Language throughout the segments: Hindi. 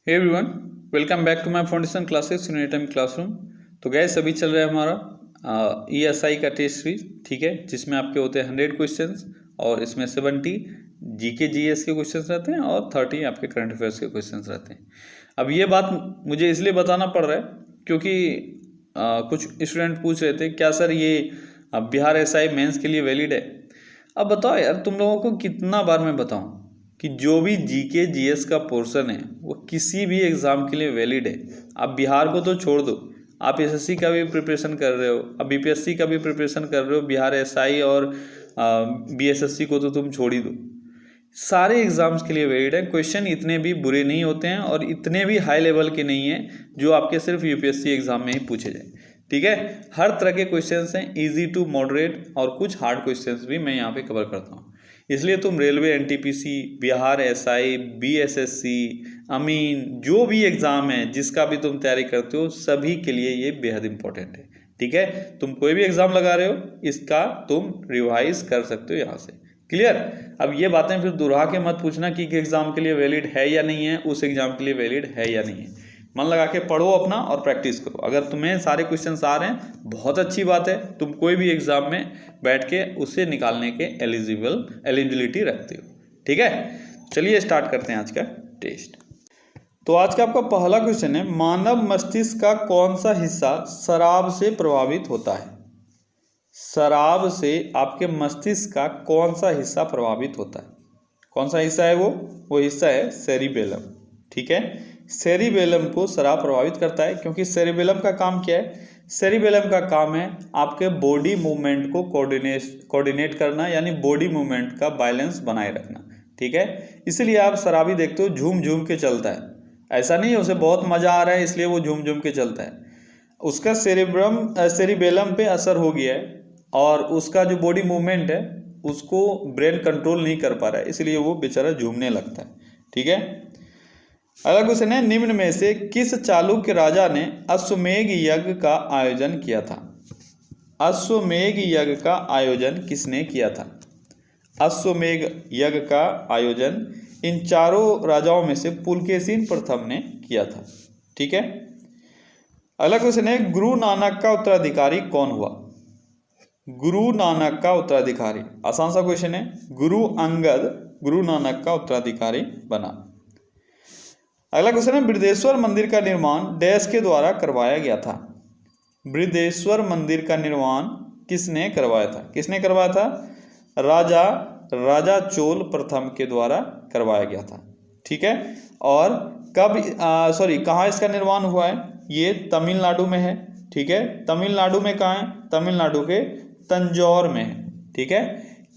Hey everyone, welcome back to my foundation classes unit time classroom. तो गैस अभी चल रहा है हमारा ESI का टेस्ट सीरीज, ठीक है, जिसमें आपके होते हैं 100 क्वेश्चंस और इसमें 70 जीके जीएस के क्वेश्चंस रहते हैं और 30 आपके करंट अफेयर्स के क्वेश्चंस रहते हैं। अब ये बात मुझे इसलिए बताना पड़ रहा है क्योंकि कुछ स्टूडेंट पूछ रहे थे क्या सर ये बिहार SI मेंस के लिए वैलिड है। अब बताओ यार, तुम लोगों को कितना बार मैं बताऊं कि जो भी जीके जीएस का पोर्शन है वो किसी भी एग्ज़ाम के लिए वैलिड है। आप बिहार को तो छोड़ दो, आप एसएससी का भी प्रिपरेशन कर रहे हो, अब बीपीएससी का भी प्रिपरेशन कर रहे हो, बिहार SI और बीएसएससी को तो तुम छोड़ ही दो। सारे एग्ज़ाम्स के लिए वैलिड है। क्वेश्चन इतने भी बुरे नहीं होते हैं और इतने भी हाई लेवल के नहीं हैं जो आपके सिर्फ यूपीएससी एग्ज़ाम में ही पूछे जाए, ठीक है। हर तरह के क्वेश्चंस हैं, इजी टू मॉडरेट, और कुछ हार्ड क्वेश्चंस भी मैं यहाँ पे कवर करता हूँ। इसलिए तुम railway NTPC, Bihar SI, BSSC, अमीन, जो भी एग्ज़ाम है जिसका भी तुम तैयारी करते हो, सभी के लिए ये बेहद इंपॉर्टेंट है, ठीक है। तुम कोई भी एग्ज़ाम लगा रहे हो, इसका तुम रिवाइज कर सकते हो यहाँ से। क्लियर। अब ये बातें फिर दोहरा के मत पूछना कि एग्ज़ाम के लिए वैलिड है या नहीं है, उस एग्ज़ाम के लिए वैलिड है या नहीं है। मन लगा के पढ़ो अपना और प्रैक्टिस करो। अगर तुम्हें सारे क्वेश्चंस आ रहे हैं, बहुत अच्छी बात है, तुम कोई भी एग्जाम में बैठ के उसे निकालने के एलिजिबिलिटी रखते हो, ठीक है। चलिए स्टार्ट करते हैं आज का टेस्ट। तो आज का आपका पहला क्वेश्चन है, मानव मस्तिष्क का कौन सा हिस्सा शराब से प्रभावित होता है। शराब से आपके मस्तिष्क का कौन सा हिस्सा प्रभावित होता है, कौन सा हिस्सा है वो हिस्सा है सेरिबेलम, ठीक है। सेरिबेलम को शराब प्रभावित करता है क्योंकि सेरिबेलम का काम क्या है, सेरिबेलम का काम है आपके बॉडी मूवमेंट को कोऑर्डिनेट करना, यानी बॉडी मूवमेंट का बैलेंस बनाए रखना, ठीक है। इसलिए आप शराबी देखते हो झूम झूम के चलता है, ऐसा नहीं है उसे बहुत मज़ा आ रहा है इसलिए वो झूम झूम के चलता है, उसका सेरिबेलम पे असर हो गया है और उसका जो बॉडी मूवमेंट है उसको ब्रेन कंट्रोल नहीं कर पा रहा है, इसलिए वो बेचारा झूमने लगता है, ठीक है। अगला क्वेश्चन है, निम्न में से किस चालुक्य राजा ने अश्वमेध यज्ञ का आयोजन किया था। अश्वमेध यज्ञ का आयोजन किसने किया था। अश्वमेध यज्ञ का आयोजन इन चारों राजाओं में से पुलकेशिन प्रथम ने किया था, ठीक है। अगला क्वेश्चन है, गुरु नानक का उत्तराधिकारी कौन हुआ। गुरु नानक का उत्तराधिकारी, आसान सा क्वेश्चन है, गुरु अंगद गुरु नानक का उत्तराधिकारी बना। अगला क्वेश्चन है, बृहदेश्वर मंदिर का निर्माण डैश के द्वारा करवाया गया था। बृहदेश्वर मंदिर का निर्माण किसने करवाया था, किसने करवाया था, राजा चोल प्रथम के द्वारा करवाया गया था, ठीक है। और कब कहाँ इसका निर्माण हुआ है, ये तमिलनाडु में है, ठीक है। तमिलनाडु में कहाँ है, तमिलनाडु के तंजौर में है, ठीक है।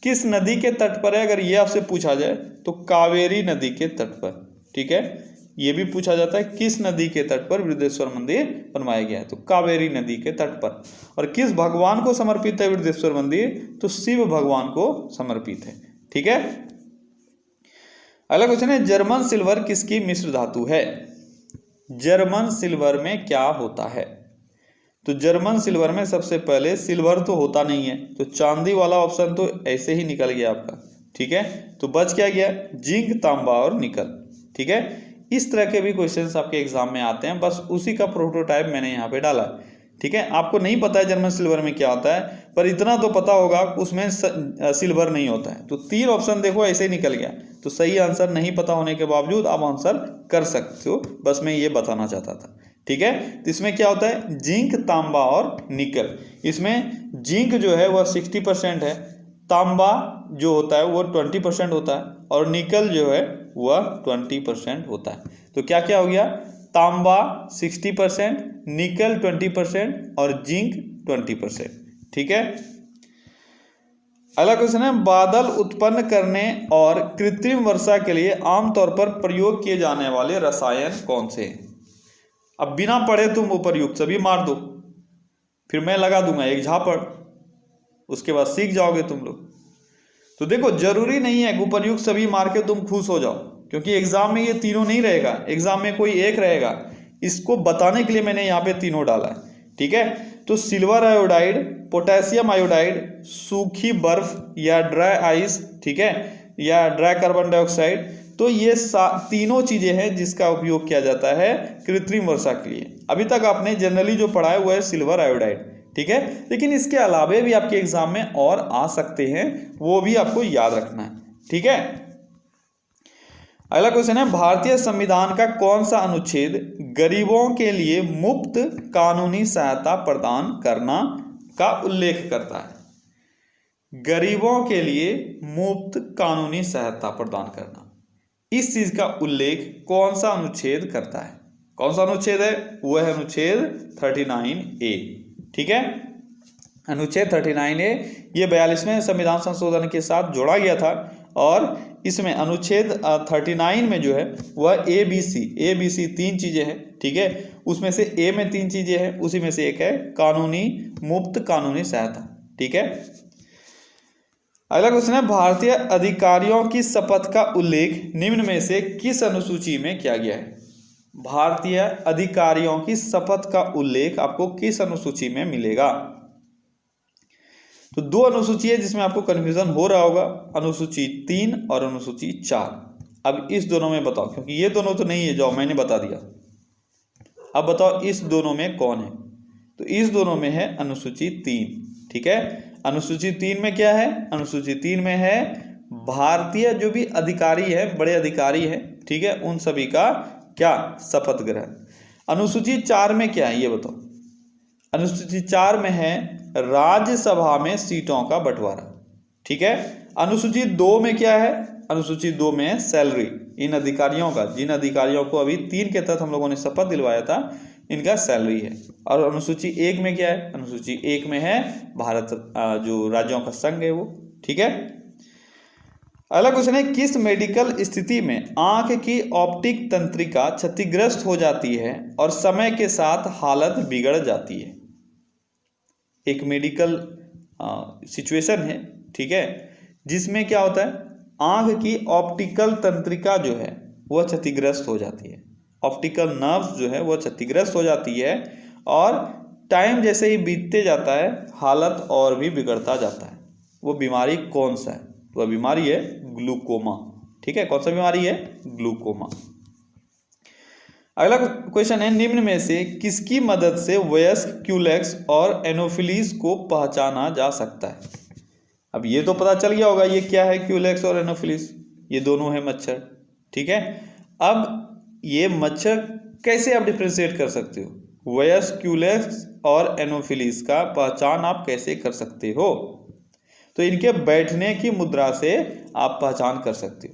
किस नदी के तट पर है, अगर ये आपसे पूछा जाए तो कावेरी नदी के तट पर, ठीक है। ये भी पूछा जाता है किस नदी के तट पर बृहदेश्वर मंदिर बनवाया गया है, तो कावेरी नदी के तट पर। और किस भगवान को समर्पित है बृहदेश्वर मंदिर, तो शिव भगवान को समर्पित है, ठीक है। अगला क्वेश्चन है, जर्मन सिल्वर किसकी मिश्र धातु है। जर्मन सिल्वर में क्या होता है, तो जर्मन सिल्वर में सबसे पहले सिल्वर तो होता नहीं है, तो चांदी वाला ऑप्शन तो ऐसे ही निकल गया आपका, ठीक है। तो बच क्या गया, जिंक, तांबा और निकल, ठीक है। इस तरह के भी क्वेश्चंस आपके एग्जाम में आते हैं, बस उसी का प्रोटोटाइप मैंने यहाँ पे डाला, ठीक है। आपको नहीं पता है जर्मन सिल्वर में क्या होता है, पर इतना तो पता होगा उसमें सिल्वर नहीं होता है। तो 3 ऑप्शन देखो ऐसे ही निकल गया, तो सही आंसर नहीं पता होने के बावजूद आप आंसर कर सकते हो, बस मैं ये बताना चाहता था, ठीक है। तो इसमें क्या होता है, जिंक, तांबा और निकल। इसमें जिंक जो है वह 60% है, तांबा जो होता है वो 20% होता है, और निकल जो है वह 20% होता है। तो क्या क्या हो गया, तांबा 60%, निकल 20% और जिंक 20%, ठीक है। अगला क्वेश्चन है, बादल उत्पन्न करने और कृत्रिम वर्षा के लिए आमतौर पर प्रयोग किए जाने वाले रसायन कौन से हैं। अब बिना पढ़े तुम उपर्युक्त सभी मार दो, फिर मैं लगा दूंगा एक झापड़, उसके बाद सीख जाओगे तुम लोग। तो देखो, जरूरी नहीं है उपर्युक्त सभी मार के तुम खुश हो जाओ, क्योंकि एग्जाम में ये तीनों नहीं रहेगा, एग्जाम में कोई एक रहेगा। इसको बताने के लिए मैंने यहाँ पे तीनों डाला है, ठीक है। तो सिल्वर आयोडाइड, पोटेशियम आयोडाइड, सूखी बर्फ या ड्राई आइस, ठीक है, या ड्राई कार्बन डाइऑक्साइड, तो ये तीनों चीजें हैं जिसका उपयोग किया जाता है कृत्रिम वर्षा के लिए। अभी तक आपने जनरली जो पढ़ा है वो है सिल्वर आयोडाइड, ठीक है, लेकिन इसके अलावे भी आपके एग्जाम में और आ सकते हैं, वो भी आपको याद रखना है, ठीक है। अगला क्वेश्चन है, भारतीय संविधान का कौन सा अनुच्छेद गरीबों के लिए मुफ्त कानूनी सहायता प्रदान करना का उल्लेख करता है? गरीबों के लिए मुफ्त कानूनी सहायता प्रदान करना, इस चीज का उल्लेख कौन सा अनुच्छेद करता है? कौन सा अनुच्छेद है? वो है अनुच्छेद 39A, ठीक है। अनुच्छेद 39A ये 42वें संविधान संशोधन के साथ जोड़ा गया था और इसमें अनुच्छेद 39 में जो है वह ABC 3 चीजें हैं, ठीक है। उसमें से ए में 3 चीजें हैं, उसी में से एक है मुफ्त कानूनी सहायता, ठीक है। अगला क्वेश्चन है, भारतीय अधिकारियों की शपथ का उल्लेख निम्न में से किस अनुसूची में किया गया है? भारतीय अधिकारियों की शपथ का उल्लेख आपको किस अनुसूची में मिलेगा? तो 2 अनुसूची है जिसमें आपको कंफ्यूजन हो रहा होगा, अनुसूची 3 और अनुसूची 4। अब इस दोनों में बताओ, क्योंकि ये दोनों तो नहीं है जो मैंने बता दिया। अब बताओ इस दोनों में कौन है? तो इस दोनों में है अनुसूची 3, ठीक है। अनुसूची 3 में क्या है? अनुसूची 3 में है भारतीय जो भी अधिकारी है, बड़े अधिकारी हैं, ठीक है, उन सभी का क्या? शपथ ग्रहण। अनुसूची 4 में क्या है ये बताओ? अनुसूची 4 में है राज्यसभा में सीटों का बंटवारा, ठीक है। अनुसूची 2 में क्या है? अनुसूची 2 में सैलरी, इन अधिकारियों का, जिन अधिकारियों को अभी 3 के तहत हम लोगों ने शपथ दिलवाया था, इनका सैलरी है। और अनुसूची 1 में क्या है? अनुसूची 1 में है भारत जो राज्यों का संघ है वो, ठीक है। अगला क्वेश्चन है, किस मेडिकल स्थिति में आंख की ऑप्टिक तंत्रिका क्षतिग्रस्त हो जाती है और समय के साथ हालत बिगड़ जाती है? एक मेडिकल सिचुएशन है, ठीक है, जिसमें क्या होता है, आंख की ऑप्टिकल तंत्रिका जो है वह क्षतिग्रस्त हो जाती है, ऑप्टिकल नर्व्स जो है वह क्षतिग्रस्त हो जाती है और टाइम जैसे ही बीतते जाता है हालत और भी बिगड़ता जाता है। वो बीमारी कौन सा है? वह बीमारी है ग्लूकोमा, ठीक है। कौन सा बीमारी है? ग्लूकोमा। अगला क्वेश्चन है, निम्न में से किसकी मदद से वयस्क क्यूलेक्स और एनोफिलीज को पहचाना जा सकता है? अब ये तो पता चल गया होगा ये क्या है, क्यूलेक्स और एनोफिलीज, ये दोनों है मच्छर, ठीक है। अब ये मच्छर कैसे आप डिफ्रेंशिएट कर सकते हो? वयस्क क्यूलेक्स और एनोफिलीज का पहचान आप कैसे कर सकते हो? तो इनके बैठने की मुद्रा से आप पहचान कर सकते हो।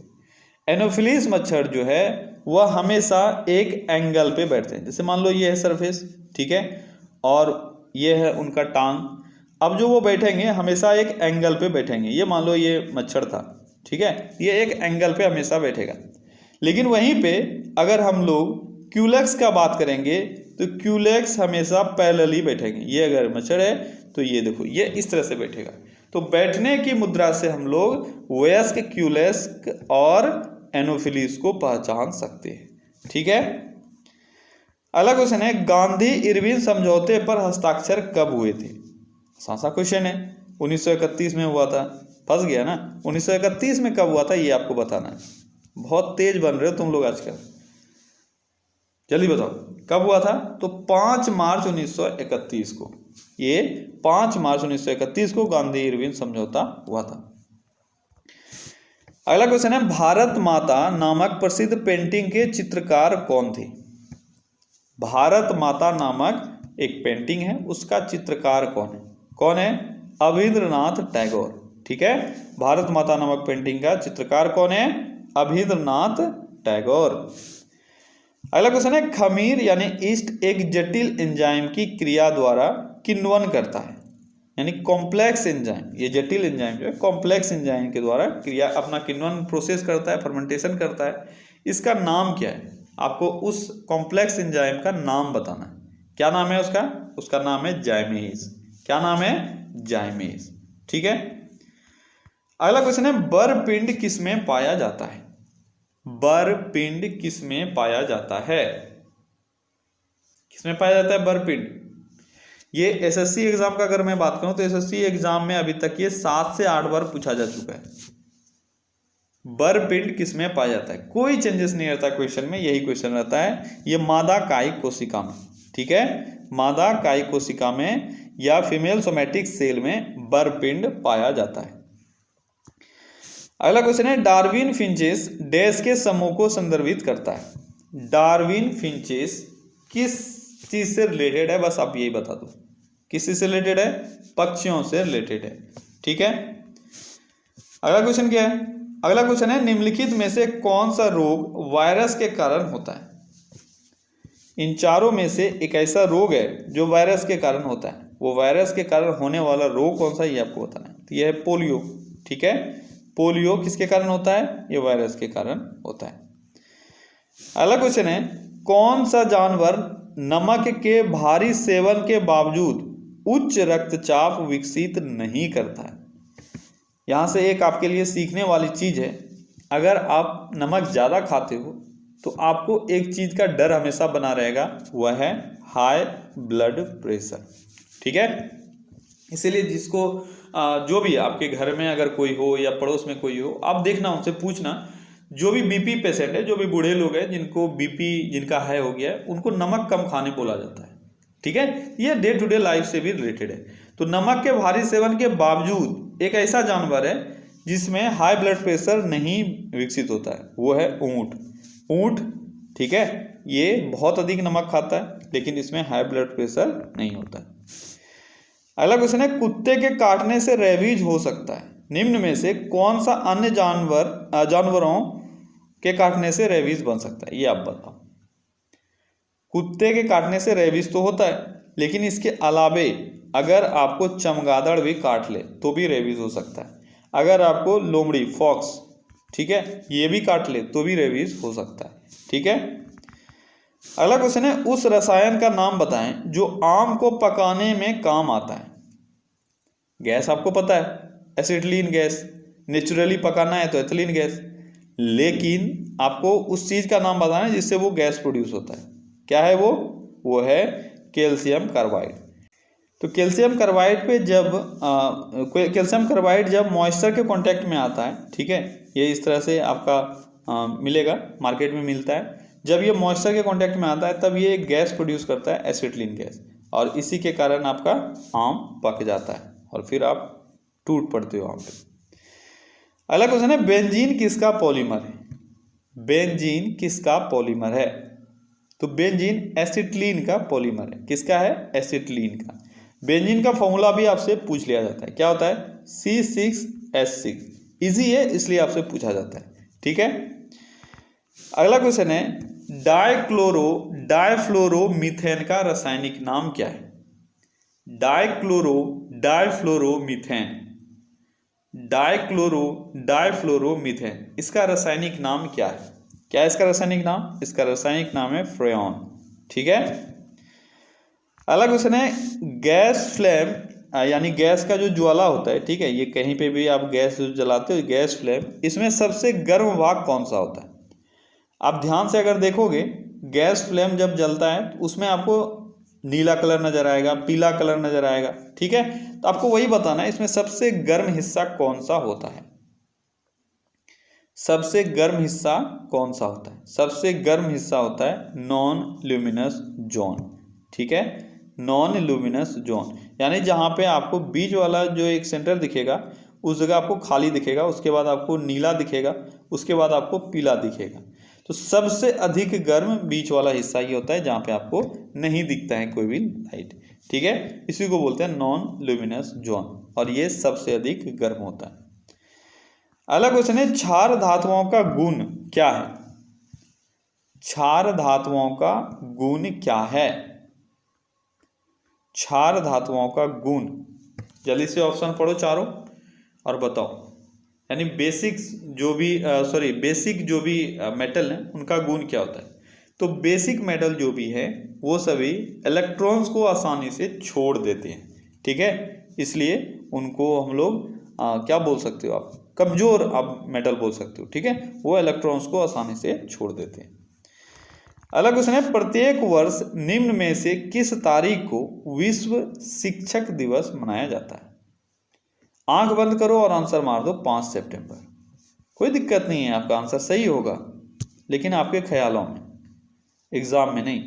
एनोफिलीज मच्छर जो है वह हमेशा एक एंगल पे बैठते हैं, जैसे मान लो ये है सरफेस, ठीक है, और ये है उनका टांग। अब जो वो बैठेंगे हमेशा एक एंगल पे बैठेंगे, ये मान लो ये मच्छर था, ठीक है, ये एक एंगल पे हमेशा बैठेगा। लेकिन वहीं पे अगर हम लोग क्यूलेक्स का बात करेंगे तो क्यूलेक्स हमेशा पैरेलली बैठेंगे। ये अगर मच्छर है तो ये देखो ये इस तरह से बैठेगा। तो बैठने की मुद्रा से हम लोग वयस्क क्यूलेक्स और एनोफिलीज को पहचान सकते हैं, ठीक है। अगला क्वेश्चन है, गांधी इरविन समझौते पर हस्ताक्षर कब हुए थे? आसान क्वेश्चन है, 1931 में हुआ था। फंस गया ना? 1931 में कब हुआ था ये आपको बताना है। बहुत तेज बन रहे हो तुम लोग आजकल, जल्दी बताओ कब हुआ था? तो 5 मार्च 1931 को, ये 5 मार्च 1931 को गांधी इरविन समझौता हुआ था। अगला क्वेश्चन है, भारत माता नामक प्रसिद्ध पेंटिंग के चित्रकार कौन थे? भारत माता नामक एक पेंटिंग है, उसका चित्रकार कौन है? कौन है? अभिंद्रनाथ टैगोर, ठीक है। भारत माता नामक पेंटिंग का चित्रकार कौन है? अभिंद्रनाथ टैगोर। अगला क्वेश्चन है, खमीर यानी ईस्ट एक जटिल एंजाइम की क्रिया द्वारा किण्वन करता है, यानी कॉम्प्लेक्स एंजाइम। ये जटिल एंजाइम जो है कॉम्प्लेक्स एंजाइम के द्वारा क्रिया अपना किण्वन प्रोसेस करता है, फर्मेंटेशन करता है। इसका नाम क्या है? आपको उस कॉम्प्लेक्स एंजाइम का नाम बताना है। क्या नाम है उसका? उसका नाम है जाइमेज। क्या नाम है? जाइमेज, ठीक है। अगला क्वेश्चन है, बरपिंड किसमें पाया जाता है? बरपिंड किसमें पाया जाता है? किसमें पाया जाता है बरपिंड? ये एसएससी एग्जाम का अगर मैं बात करूं तो एसएससी एग्जाम में अभी तक ये 7 से 8 बार पूछा जा चुका है। बरपिंड किसमें पाया जाता है? कोई चेंजेस नहीं रहता क्वेश्चन में, यही क्वेश्चन रहता है। ये मादा कायिक कोशिका में, ठीक है, मादा कायिक कोशिका में या फीमेल सोमैटिक सेल में बरपिंड पाया जाता है। अगला क्वेश्चन है, डार्विन फिंचेस डैश के समूह को संदर्भित करता है? डार्विन फिंचेस किस चीज से रिलेटेड है? बस आप यही बता दो, किस चीज से रिलेटेड है? पक्षियों से रिलेटेड है, ठीक है। अगला क्वेश्चन क्या है? अगला क्वेश्चन है, निम्नलिखित में से कौन सा रोग वायरस के कारण होता है? इन चारों में से एक ऐसा रोग है जो वायरस के कारण होता है, वो वायरस के कारण होने वाला रोग कौन सा, ये आपको बताना है। तो यह है पोलियो, ठीक है। पोलियो किसके कारण होता है? ये वायरस के कारण होता है। अगला क्वेश्चन है, कौन सा जानवर नमक के भारी सेवन के बावजूद उच्च रक्तचाप विकसित नहीं करता है? यहां से एक आपके लिए सीखने वाली चीज है, अगर आप नमक ज्यादा खाते हो तो आपको एक चीज का डर हमेशा बना रहेगा, वह है हाई ब्लड प्रेशर, ठीक है। इसीलिए जिसको जो भी आपके घर में अगर कोई हो या पड़ोस में कोई हो, आप देखना, उनसे पूछना, जो भी बीपी पेशेंट है, जो भी बूढ़े लोग हैं जिनको बीपी जिनका हाई हो गया है, उनको नमक कम खाने बोला जाता है, ठीक है। ये डे टू डे लाइफ से भी रिलेटेड है। तो नमक के भारी सेवन के बावजूद एक ऐसा जानवर है जिसमें हाई ब्लड प्रेशर नहीं विकसित होता है, वो है ऊंट। ऊंट, ठीक है, ये बहुत अधिक नमक खाता है लेकिन इसमें हाई ब्लड प्रेशर नहीं होता है। अगला क्वेश्चन है, कुत्ते के काटने से रेबीज हो सकता है? निम्न में से कौन सा अन्य जानवरों के काटने से रेबीज बन सकता है? ये आप बताओ। कुत्ते के काटने से रेबीज तो होता है, लेकिन इसके अलावे अगर आपको चमगादड़ भी काट ले तो भी रेबीज हो सकता है। अगर आपको लोमड़ी, फॉक्स, ठीक है, ये भी काट ले तो भी रेबीज हो सकता है, ठीक है। अगला क्वेश्चन है, उस रसायन का नाम बताएं जो आम को पकाने में काम आता है? गैस आपको पता है, एसिटिलीन गैस, नेचुरली पकाना है तो एथिलीन गैस, लेकिन आपको उस चीज का नाम बताना है जिससे वो गैस प्रोड्यूस होता है। क्या है वो है कैल्शियम कार्बाइड। तो कैल्शियम कार्बाइड पे जब कैल्शियम कार्बाइड जब मॉइस्चर के कांटेक्ट में आता है, ठीक है, ये इस तरह से आपका मिलेगा, मार्केट में मिलता है। जब ये मॉइस्चर के कांटेक्ट में आता है तब ये गैस प्रोड्यूस करता है, एसिटिलीन गैस, और इसी के कारण आपका आम पक जाता है और फिर आप टूट पड़ते हो आम पे। अगला क्वेश्चन है, बेंजीन किसका पॉलीमर है? बेंजीन किसका पॉलीमर है? तो बेंजीन एसिटिलीन का पॉलीमर है। किसका है? एसिटिलीन का। बेंजीन का फॉर्मूला भी आपसे पूछ लिया जाता है, क्या होता है? C6H6। इजी है इसलिए आपसे पूछा जाता है, ठीक है। अगला क्वेश्चन है, डाइफ्लोरोमीथेन का रासायनिक नाम क्या है? डाइफ्लोरोमीथेन, इसका रासायनिक नाम क्या है? क्या है इसका रासायनिक नाम? इसका रासायनिक नाम है फ्रेयॉन, ठीक है। अगला क्वेश्चन है, गैस फ्लेम यानी गैस का जो ज्वाला होता है, ठीक है, ये कहीं पे भी आप गैस जलाते हो, गैस फ्लेम, इसमें सबसे गर्म भाग कौन सा होता है? आप ध्यान से अगर देखोगे, गैस फ्लेम जब जलता है तो उसमें आपको नीला कलर नजर आएगा, पीला कलर नजर आएगा, ठीक है। तो आपको वही बताना है इसमें सबसे गर्म हिस्सा कौन सा होता है? सबसे गर्म हिस्सा कौन सा होता है? सबसे गर्म हिस्सा होता है नॉन ल्यूमिनस जोन, ठीक है, नॉन ल्यूमिनस जोन, यानी जहां पे आपको बीच वाला जो एक सेंटर दिखेगा उस जगह आपको खाली दिखेगा, उसके बाद आपको नीला दिखेगा, उसके बाद आपको पीला दिखेगा। तो सबसे अधिक गर्म बीच वाला हिस्सा ये होता है जहां पे आपको नहीं दिखता है कोई भी लाइट, ठीक है, इसी को बोलते हैं नॉन ल्यूमिनस जोन, और ये सबसे अधिक गर्म होता है। अगला क्वेश्चन है, क्षार धातुओं का गुण क्या है? क्षार धातुओं का गुण क्या है? क्षार धातुओं का गुण, जल्दी से ऑप्शन पढ़ो चारों और बताओ। यानी बेसिक जो भी मेटल है उनका गुण क्या होता है? तो बेसिक मेटल जो भी है वो सभी इलेक्ट्रॉन्स को आसानी से छोड़ देते हैं, ठीक है, इसलिए उनको हम लोग क्या बोल सकते हो आप? कमजोर आप मेटल बोल सकते हो, ठीक है, वो इलेक्ट्रॉन्स को आसानी से छोड़ देते हैं। अगला क्वेश्चन है, प्रत्येक वर्ष निम्न में से किस तारीख को विश्व शिक्षक दिवस मनाया जाता है? आंख बंद करो और आंसर मार दो, 5 सितंबर कोई दिक्कत नहीं है, आपका आंसर सही होगा, लेकिन आपके ख्यालों में, एग्जाम में नहीं।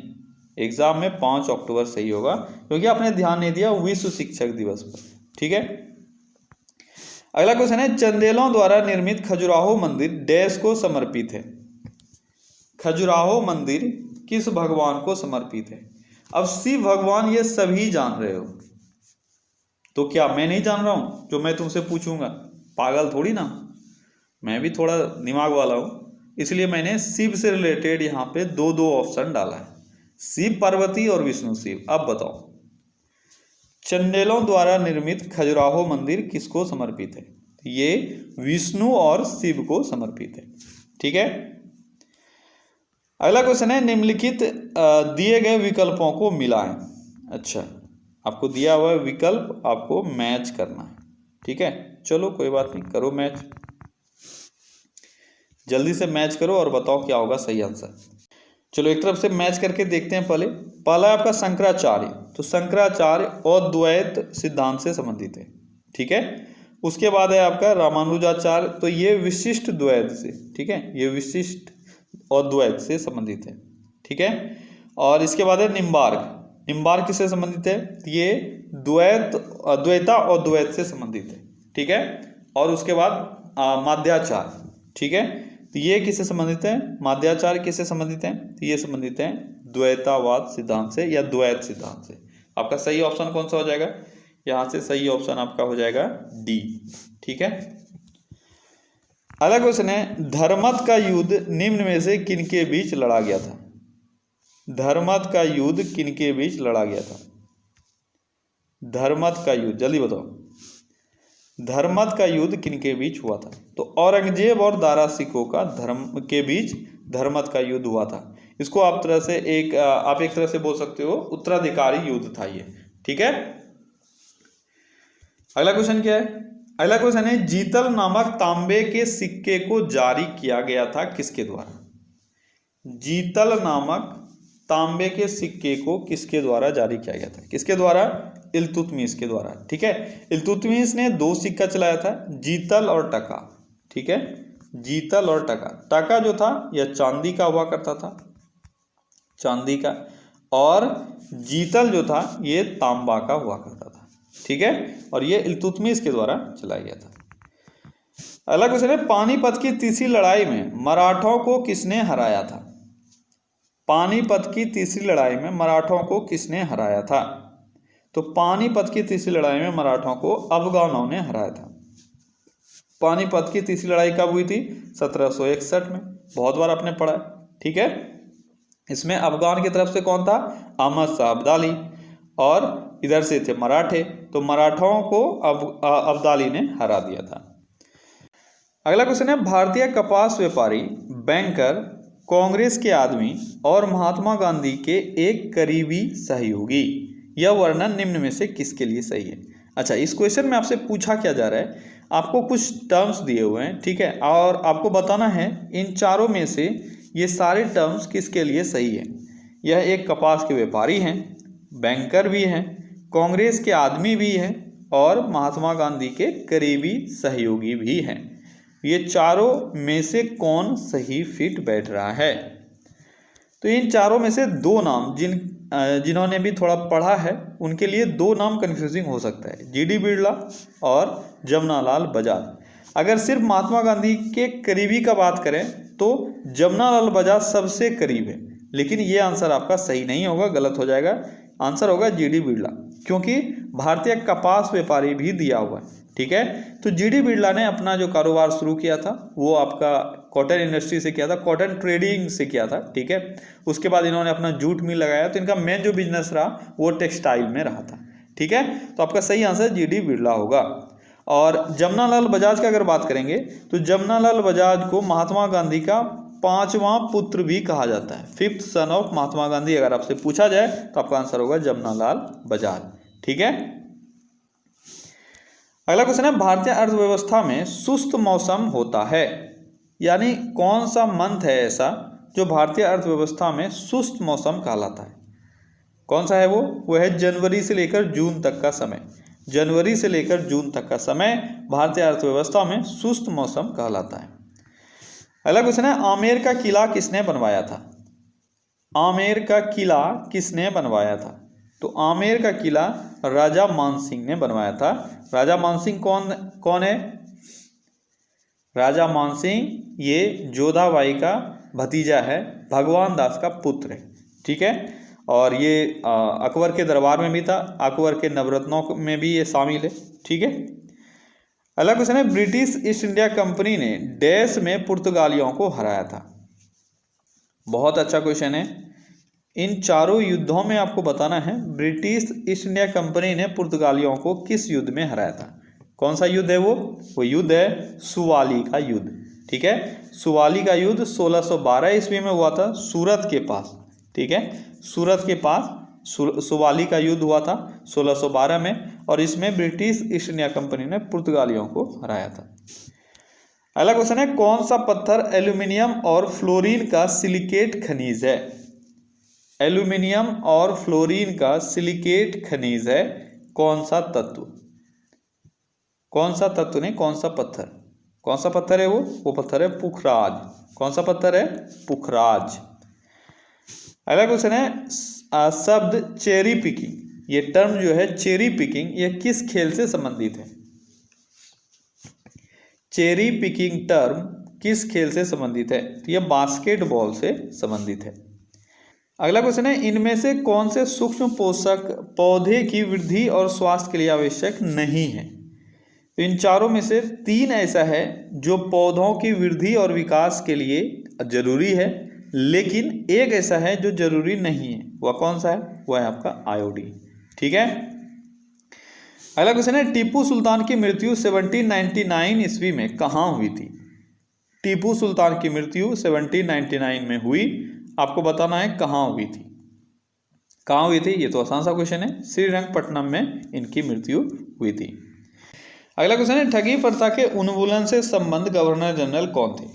एग्जाम में 5 अक्टूबर सही होगा, क्योंकि आपने ध्यान नहीं दिया विश्व शिक्षक दिवस पर। ठीक है, अगला क्वेश्चन है, चंदेलों द्वारा निर्मित खजुराहो मंदिर डैश को समर्पित है। खजुराहो मंदिर किस भगवान को समर्पित है? अब शिव भगवान ये सभी जान रहे हो, तो क्या मैं नहीं जान रहा हूं जो मैं तुमसे पूछूंगा? पागल थोड़ी ना, मैं भी थोड़ा दिमाग वाला हूं, इसलिए मैंने शिव से रिलेटेड यहाँ पे दो ऑप्शन डाला है, शिव पार्वती और विष्णु शिव। अब बताओ, चंदेलों द्वारा निर्मित खजुराहो मंदिर किसको समर्पित है? ये विष्णु और शिव को समर्पित है। ठीक है, अगला क्वेश्चन है, निम्नलिखित दिए गए विकल्पों को मिलाएं। अच्छा, आपको दिया हुआ विकल्प आपको मैच करना है। ठीक है, चलो कोई बात नहीं, करो मैच, जल्दी से मैच करो और बताओ क्या होगा सही आंसर। चलो एक तरफ से मैच करके देखते हैं। पहला आपका शंकराचार्य, तो शंकराचार्य अद्वैत सिद्धांत से संबंधित है। ठीक है, उसके बाद है आपका रामानुजाचार्य, तो ये विशिष्ट द्वैत से, ठीक है, ये विशिष्ट अद्वैत से संबंधित है। ठीक है, और इसके बाद है निम्बार्क। निम्बार्क किससे संबंधित है? ये अद्वैता अद्वैत से संबंधित है। ठीक है, और उसके बाद माध्याचार्य। ठीक है, तो ये किससे संबंधित है? माध्याचार्य किससे संबंधित है? तो ये संबंधित है द्वैतावाद सिद्धांत से या द्वैत सिद्धांत से। आपका सही ऑप्शन कौन सा हो जाएगा? यहां से सही ऑप्शन आपका हो जाएगा डी। ठीक है, अगला क्वेश्चन है, धर्मत का युद्ध निम्न में से किनके बीच लड़ा गया था? धर्मत का युद्ध किनके बीच लड़ा गया था? धर्मत का युद्ध, जल्दी बताओ, धर्मत का युद्ध किनके बीच हुआ था? तो औरंगजेब और दारा सिकों का के बीच धर्मत का युद्ध हुआ था। इसको आप एक तरह से बोल सकते हो उत्तराधिकारी युद्ध था ये। ठीक है, अगला क्वेश्चन क्या है? अगला क्वेश्चन है, जीतल नामक तांबे के सिक्के को जारी किया गया था किसके द्वारा? जीतल नामक तांबे के सिक्के को किसके द्वारा जारी किया गया था? किसके द्वारा? इल्तुतमिश के द्वारा। ठीक है, इल्तुतमिश ने 2 सिक्का चलाया था, जीतल और टका। ठीक है, जीतल और टका। टका जो था यह चांदी का हुआ करता था, चांदी का, और जीतल जो था ये तांबा का हुआ करता था। ठीक है, और ये इल्तुतमिश के द्वारा चलाया गया था। अगला क्वेश्चन है, पानीपत की तीसरी लड़ाई में मराठों को किसने हराया था? पानीपत की तीसरी लड़ाई में मराठों को किसने हराया था? तो पानीपत की तीसरी लड़ाई में मराठों को अफगानों ने हराया था। पानीपत की तीसरी लड़ाई कब हुई थी? 1761 में, बहुत बार आपने पढ़ा है। ठीक है, इसमें अफगान की तरफ से कौन था? अहमद शाह अब्दाली, और इधर से थे मराठे, तो मराठों को अब्दाली ने हरा दिया था। अगला क्वेश्चन है, भारतीय कपास व्यापारी, बैंकर, कांग्रेस के आदमी और महात्मा गांधी के एक करीबी सहयोगी, यह वर्णन निम्न में से किसके लिए सही है? अच्छा, इस क्वेश्चन में आपसे पूछा क्या जा रहा है, आपको कुछ टर्म्स दिए हुए हैं। ठीक है, और आपको बताना है इन चारों में से ये सारे टर्म्स किसके लिए सही है। यह एक कपास के व्यापारी हैं, बैंकर भी हैं, कांग्रेस के आदमी भी हैं, और महात्मा गांधी के करीबी सहयोगी भी हैं। ये चारों में से कौन सही फिट बैठ रहा है? तो इन चारों में से 2 नाम जिन्होंने भी थोड़ा पढ़ा है उनके लिए 2 नाम कंफ्यूजिंग हो सकता है, जीडी बिरला और जमनालाल बजाज। अगर सिर्फ महात्मा गांधी के करीबी का बात करें तो जमनालाल बजाज सबसे करीब है, लेकिन ये आंसर आपका सही नहीं होगा, गलत हो जाएगा। आंसर होगा जीडी बिरला, क्योंकि भारतीय कपास व्यापारी भी दिया हुआ है। ठीक है, तो जीडी बिरला ने अपना जो कारोबार शुरू किया था वो आपका कॉटन इंडस्ट्री से किया था, कॉटन ट्रेडिंग से किया था। ठीक है, उसके बाद इन्होंने अपना जूट मिल लगाया, तो इनका मेन जो बिजनेस रहा वो टेक्सटाइल में रहा था। ठीक है, तो आपका सही आंसर जीडी बिरला होगा। और जमनालाल बजाज की अगर बात करेंगे तो जमनालाल बजाज को महात्मा गांधी का 5वां पुत्र भी कहा जाता है, 5th son of Mahatma Gandhi. अगर आपसे पूछा जाए तो आपका आंसर होगा जमनालाल बजाज। ठीक है, अगला क्वेश्चन है, भारतीय अर्थव्यवस्था में सुस्त मौसम होता है, यानी कौन सा मंथ है ऐसा जो भारतीय अर्थव्यवस्था में सुस्त मौसम कहलाता है? कौन सा है वो है जनवरी से लेकर जून तक का समय। जनवरी से लेकर जून तक का समय भारतीय अर्थव्यवस्था में सुस्त मौसम कहलाता है। अगला क्वेश्चन है, आमेर का किला किसने बनवाया था? आमेर का किला किसने बनवाया था? तो आमेर का किला राजा मानसिंह ने बनवाया था। राजा मानसिंह कौन है? राजा मानसिंह ये जोधाबाई का भतीजा है, भगवान दास का पुत्र है, ठीक है। और ये अकबर के दरबार में भी था, अकबर के नवरत्नों में भी ये शामिल है, ठीक है। अगला क्वेश्चन है, ब्रिटिश ईस्ट इंडिया कंपनी ने देश में पुर्तगालियों को हराया था? बहुत अच्छा क्वेश्चन है। इन चारों युद्धों में आपको बताना है ब्रिटिश ईस्ट इंडिया कंपनी ने पुर्तगालियों को किस युद्ध में हराया था। कौन सा युद्ध है वो युद्ध है सुवाली का युद्ध, ठीक है। सुवाली का युद्ध 1612 ईस्वी में हुआ था सूरत के पास, ठीक है। सूरत के पास सुवाली का युद्ध हुआ था 1612 में, और इसमें ब्रिटिश ईस्ट इंडिया कंपनी ने पुर्तगालियों को हराया था। अगला क्वेश्चन है, कौन सा पत्थर एल्यूमिनियम और फ्लोरीन का सिलिकेट खनिज है? एल्यूमिनियम और फ्लोरीन का सिलिकेट खनिज है कौन सा तत्व? कौन सा तत्व नहीं, कौन सा पत्थर? कौन सा पत्थर है वो पत्थर है पुखराज। कौन सा पत्थर है? पुखराज। अगला क्वेश्चन है, शब्द चेरी पिकिंग, ये टर्म जो है चेरी पिकिंग, ये किस खेल से संबंधित है? चेरी पिकिंग टर्म किस खेल से संबंधित है? तो यह बास्केटबॉल से संबंधित है। अगला क्वेश्चन है, इनमें से कौन से सूक्ष्म पोषक पौधे की वृद्धि और स्वास्थ्य के लिए आवश्यक नहीं है? तो इन चारों में से 3 ऐसा है जो पौधों की वृद्धि और विकास के लिए जरूरी है, लेकिन एक ऐसा है जो जरूरी नहीं है। वह कौन सा है? वह है आपका आयोडीन, ठीक है। अगला क्वेश्चन है, टीपू सुल्तान की मृत्यु 1799 ईस्वी में कहाँ हुई थी? टीपू सुल्तान की मृत्यु 1799 में हुई, आपको बताना है कहाँ हुई थी। कहाँ हुई थी? ये तो आसान सा क्वेश्चन है, श्रीरंगपट्टनम में इनकी मृत्यु हुई थी। अगला क्वेश्चन है, ठगी प्रथा के उन्मूलन से संबंध गवर्नर जनरल कौन थे?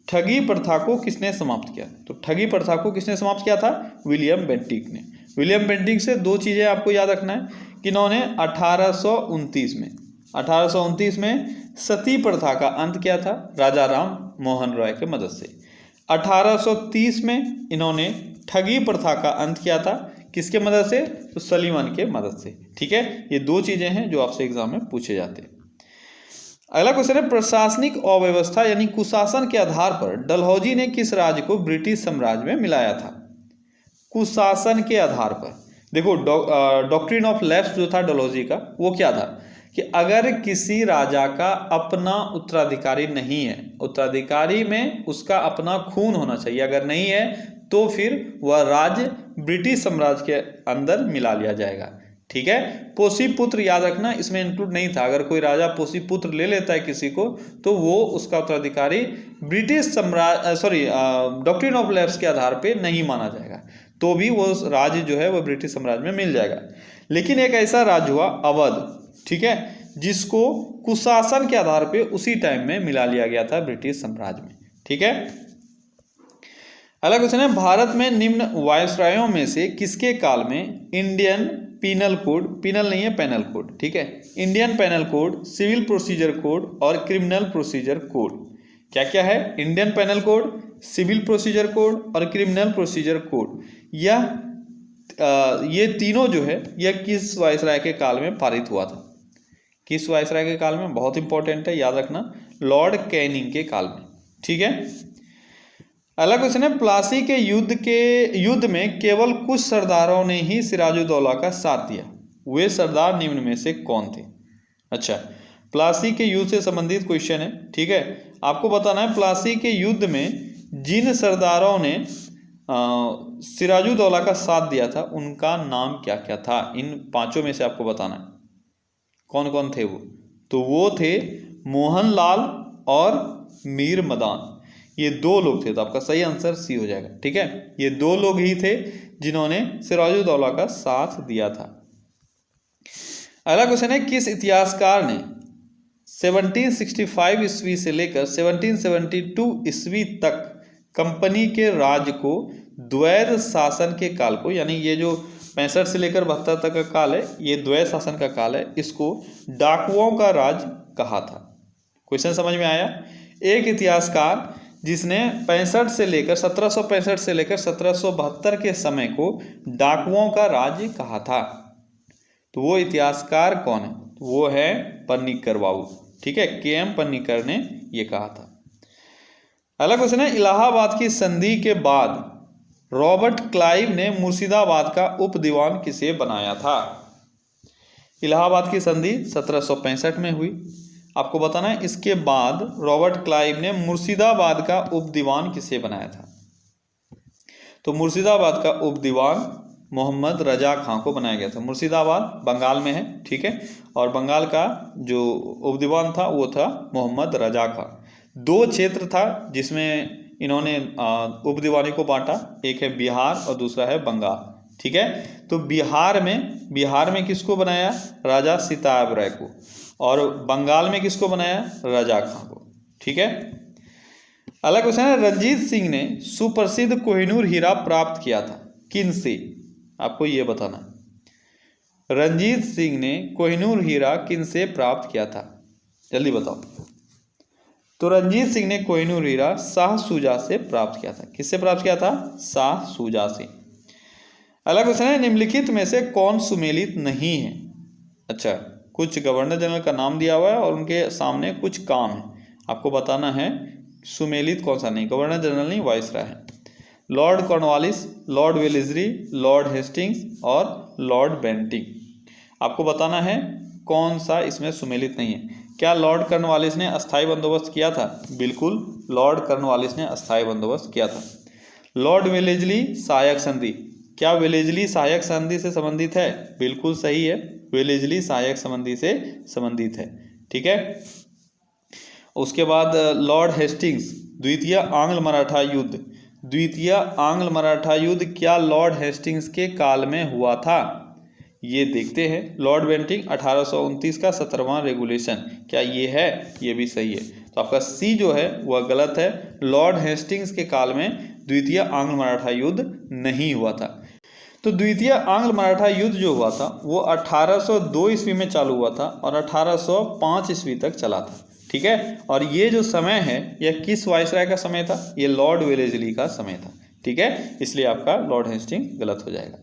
ठगी प्रथा को किसने समाप्त किया? तो ठगी प्रथा को किसने समाप्त किया था? विलियम बेंटिक ने। विलियम बेंटिक से 2 चीजें आपको याद रखना है कि इन्होंने 1829 में सती प्रथा का अंत किया था राजा राम मोहन रॉय के मदद से। 1830 में इन्होंने ठगी प्रथा का अंत किया था, किसके मदद से? तो सलीमन के मदद से, ठीक है। ये 2 चीजें हैं जो आपसे एग्जाम में पूछे जाते हैं। अगला क्वेश्चन है, प्रशासनिक अव्यवस्था यानी कुशासन के आधार पर डलहौजी ने किस राज्य को ब्रिटिश साम्राज्य में मिलाया था? कुशासन के आधार पर देखो, डॉक्ट्रिन ऑफ लैप्स जो था डलहौजी का, वो क्या था कि अगर किसी राजा का अपना उत्तराधिकारी नहीं है, उत्तराधिकारी में उसका अपना खून होना चाहिए, अगर नहीं है तो फिर वह राज्य ब्रिटिश साम्राज्य के अंदर मिला लिया जाएगा, ठीक है। पोषी पुत्र याद रखना, इसमें इंक्लूड नहीं था। अगर कोई राजा पोषी पुत्र ले लेता है किसी को, तो वो उसका उत्तराधिकारी ब्रिटिश डॉक्ट्रिन ऑफ लैप्स के आधार पे नहीं माना जाएगा, तो भी वो राज्य जो है वो ब्रिटिश साम्राज्य में मिल जाएगा। लेकिन एक ऐसा राज्य हुआ अवध, ठीक है, जिसको कुशासन के आधार पे उसी टाइम में मिला लिया गया था ब्रिटिश साम्राज्य में, ठीक है। अगला क्वेश्चन है, भारत में निम्न वायसरायों में से किसके काल में इंडियन पीनल कोड, पीनल नहीं है पेनल कोड, ठीक है, Indian penal code, civil procedure code और क्रिमिनल प्रोसीजर कोड, क्या क्या है? Indian penal code, civil procedure code और क्रिमिनल प्रोसीजर कोड, ये तीनों जो है यह किस वायसराय के काल में पारित हुआ था? किस वायसराय के काल में? बहुत इंपॉर्टेंट है, याद रखना, लॉर्ड कैनिंग के काल में, ठीक है। अगला क्वेश्चन है, प्लासी के युद्ध में केवल कुछ सरदारों ने ही सिराजुद्दौला का साथ दिया, वे सरदार निम्न में से कौन थे? अच्छा, प्लासी के युद्ध से संबंधित क्वेश्चन है, ठीक है। आपको बताना है प्लासी के युद्ध में जिन सरदारों ने सिराजुद्दौला का साथ दिया था उनका नाम क्या क्या था? इन 5 में से आपको बताना है कौन कौन थे वो। तो वो थे मोहनलाल और मीर मदान, ये 2 लोग थे। तो आपका सही आंसर सी हो जाएगा, ठीक है। ये 2 लोग ही थे जिन्होंने सिराजुद्दौला का साथ दिया था। अगला क्वेश्चन है, किस इतिहासकार ने 1765 ईस्वी से लेकर 1772 ईस्वी तक कंपनी के राज को द्वैध शासन के काल को, यानी ये जो 65 से लेकर 72 तक का काल है, ये द्वैध शासन का काल है, इसको डाकुओं का राज कहा था? क्वेश्चन समझ में आया? एक इतिहासकार जिसने 1765 से लेकर 1772 के समय को डाकुओं का राज्य कहा था? तो वो इतिहासकार कौन है? तो वो है पन्नीकर बाबू, ठीक है, के.एम. पन्नीकर ने ये कहा था। अगला क्वेश्चन है, इलाहाबाद की संधि के बाद रॉबर्ट क्लाइव ने मुर्शिदाबाद का उप दीवान किसे बनाया था? इलाहाबाद की संधि 1765 में हुई, आपको बताना है। इसके बाद रॉबर्ट क्लाइव ने मुर्शिदाबाद का उप दीवान किसे बनाया था? तो मुर्शिदाबाद का उप दीवान मोहम्मद रजा खां को बनाया गया था। मुर्शिदाबाद बंगाल में है, ठीक है, और बंगाल का जो उप दीवान था वो था मोहम्मद रजा खां। 2 क्षेत्र था जिसमें इन्होंने उप दीवानी को बांटा, एक है बिहार और दूसरा है बंगाल, ठीक है। तो बिहार में किसको बनाया? राजा सिताब राय को, और बंगाल में किसको बनाया? रजा खां को, ठीक है। अगला क्वेश्चन है, रंजीत सिंह ने सुप्रसिद्ध कोहिनूर हीरा प्राप्त किया था किन से? आपको ये बताना। रंजीत सिंह ने कोहिनूर हीरा किन से प्राप्त किया था? जल्दी बताओ। तो रंजीत सिंह ने कोहिनूर हीरा शाह शुजा से प्राप्त किया था। किससे प्राप्त किया था? शाह शुजा से। अगला क्वेश्चन है, निम्नलिखित में से कौन सुमेलित नहीं है? अच्छा, कुछ गवर्नर जनरल का नाम दिया हुआ है और उनके सामने कुछ काम है, आपको बताना है सुमेलित कौन सा नहीं। गवर्नर जनरल नहीं, वाइसराय है। Lord Cornwallis, Lord Wellesley, Lord Hastings और लॉर्ड बेंटिंग। आपको बताना है कौन सा इसमें सुमेलित नहीं है। क्या लॉर्ड कॉर्नवालिस ने अस्थायी बंदोबस्त किया था? बिल्कुल, लॉर्ड कॉर्नवालिस ने अस्थायी बंदोबस्त किया था। लॉर्ड वेलेस्ली सहायक संधि, क्या वेलेस्ली सहायक संधि से संबंधित है? बिल्कुल सही है, वेलेस्ली सहायक संधि से संबंधित है, ठीक है। उसके बाद लॉर्ड हेस्टिंग्स, द्वितीय आंग्ल मराठा युद्ध। द्वितीय आंग्ल मराठा युद्ध क्या लॉर्ड हेस्टिंग्स के काल में हुआ था? ये देखते हैं। लॉर्ड बेंटिंग 1829 का 17वां रेगुलेशन, क्या ये है? ये भी सही है। तो आपका सी जो है वह गलत है। लॉर्ड हेस्टिंग्स के काल में द्वितीय आंग्ल मराठा युद्ध नहीं हुआ था। तो द्वितीय आंग्ल मराठा युद्ध जो हुआ था वो 1802 ईस्वी में चालू हुआ था और 1805 ईस्वी तक चला था, ठीक है। और ये जो समय है यह किस वाइसराय का समय था? ये लॉर्ड वेलेस्ली का समय था, ठीक है। इसलिए आपका लॉर्ड हेस्टिंग गलत हो जाएगा।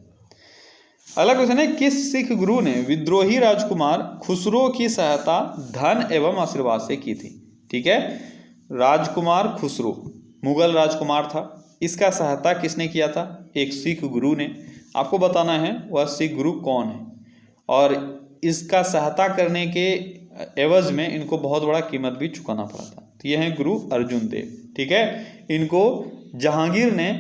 अगला क्वेश्चन है, किस सिख गुरु ने विद्रोही राजकुमार खुसरो की सहायता धन एवं आशीर्वाद से की थी? ठीक है, राजकुमार खुसरो मुगल राजकुमार था, इसका सहायता किसने किया था? एक सिख गुरु ने। आपको बताना है वह सिख गुरु कौन है, और इसका सहायता करने के एवज में इनको बहुत बड़ा कीमत भी चुकाना पड़ा था। तो ये हैं गुरु अर्जुन देव, ठीक है। इनको जहांगीर ने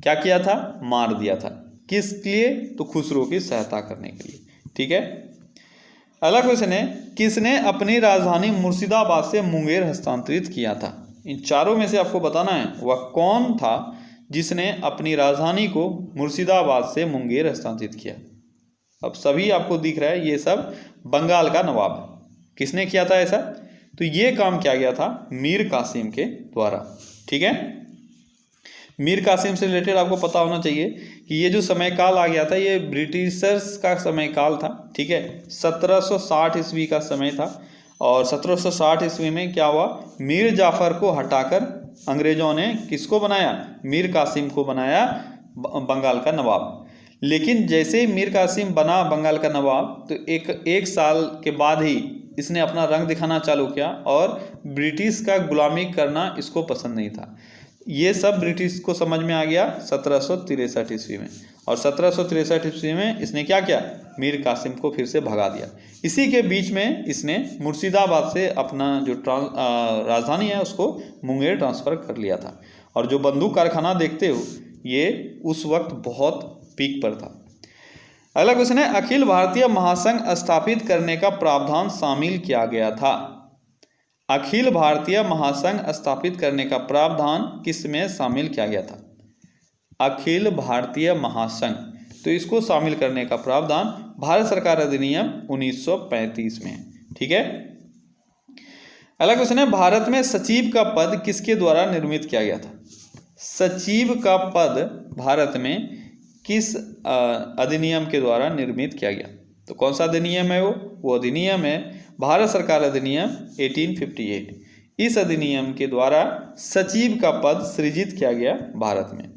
क्या किया था? मार दिया था। किस लिए? तो खुसरो की सहायता करने के लिए, ठीक है। अगला क्वेश्चन है, किसने अपनी राजधानी मुर्शिदाबाद से मुंगेर हस्तांतरित किया था? इन चारों में से आपको बताना है वह कौन था जिसने अपनी राजधानी को मुर्शिदाबाद से मुंगेर हस्तांतरित किया। अब सभी आपको दिख रहा है ये सब बंगाल का नवाब है। किसने किया था ऐसा? तो ये काम किया गया था मीर कासिम के द्वारा, ठीक है। मीर कासिम से रिलेटेड आपको पता होना चाहिए कि ये जो समय काल आ गया था ये ब्रिटिशर्स का समय काल था, ठीक है। 1760 ईस्वी का समय था, और 1760 ईस्वी में क्या हुआ? मीर जाफर को हटाकर अंग्रेजों ने किसको बनाया? मीर कासिम को बनाया बंगाल का नवाब। लेकिन जैसे ही मीर कासिम बना बंगाल का नवाब, तो एक साल के बाद ही इसने अपना रंग दिखाना चालू किया, और ब्रिटिश का गुलामी करना इसको पसंद नहीं था। ये सब ब्रिटिश को समझ में आ गया 1763 ईस्वी में, और 1763 ईस्वी में इसने क्या किया? मीर कासिम को फिर से भगा दिया। इसी के बीच में इसने मुर्शिदाबाद से अपना जो राजधानी है उसको मुंगेर ट्रांसफ़र कर लिया था। और जो बंदूक कारखाना देखते हो ये उस वक्त बहुत पीक पर था। अगला क्वेश्चन है, अखिल भारतीय महासंघ स्थापित करने का प्रावधान शामिल किया गया था। अखिल भारतीय महासंघ स्थापित करने का प्रावधान किस में शामिल किया गया था? अखिल भारतीय महासंघ, तो इसको शामिल करने का प्रावधान भारत सरकार अधिनियम 1935 में, ठीक है। अगला क्वेश्चन है, भारत में सचिव का पद किसके द्वारा निर्मित किया गया था? सचिव का पद भारत में किस अधिनियम के द्वारा निर्मित किया गया? तो कौन सा अधिनियम है वो अधिनियम है भारत सरकार अधिनियम 1858। इस अधिनियम के द्वारा सचिव का पद सृजित किया गया भारत में।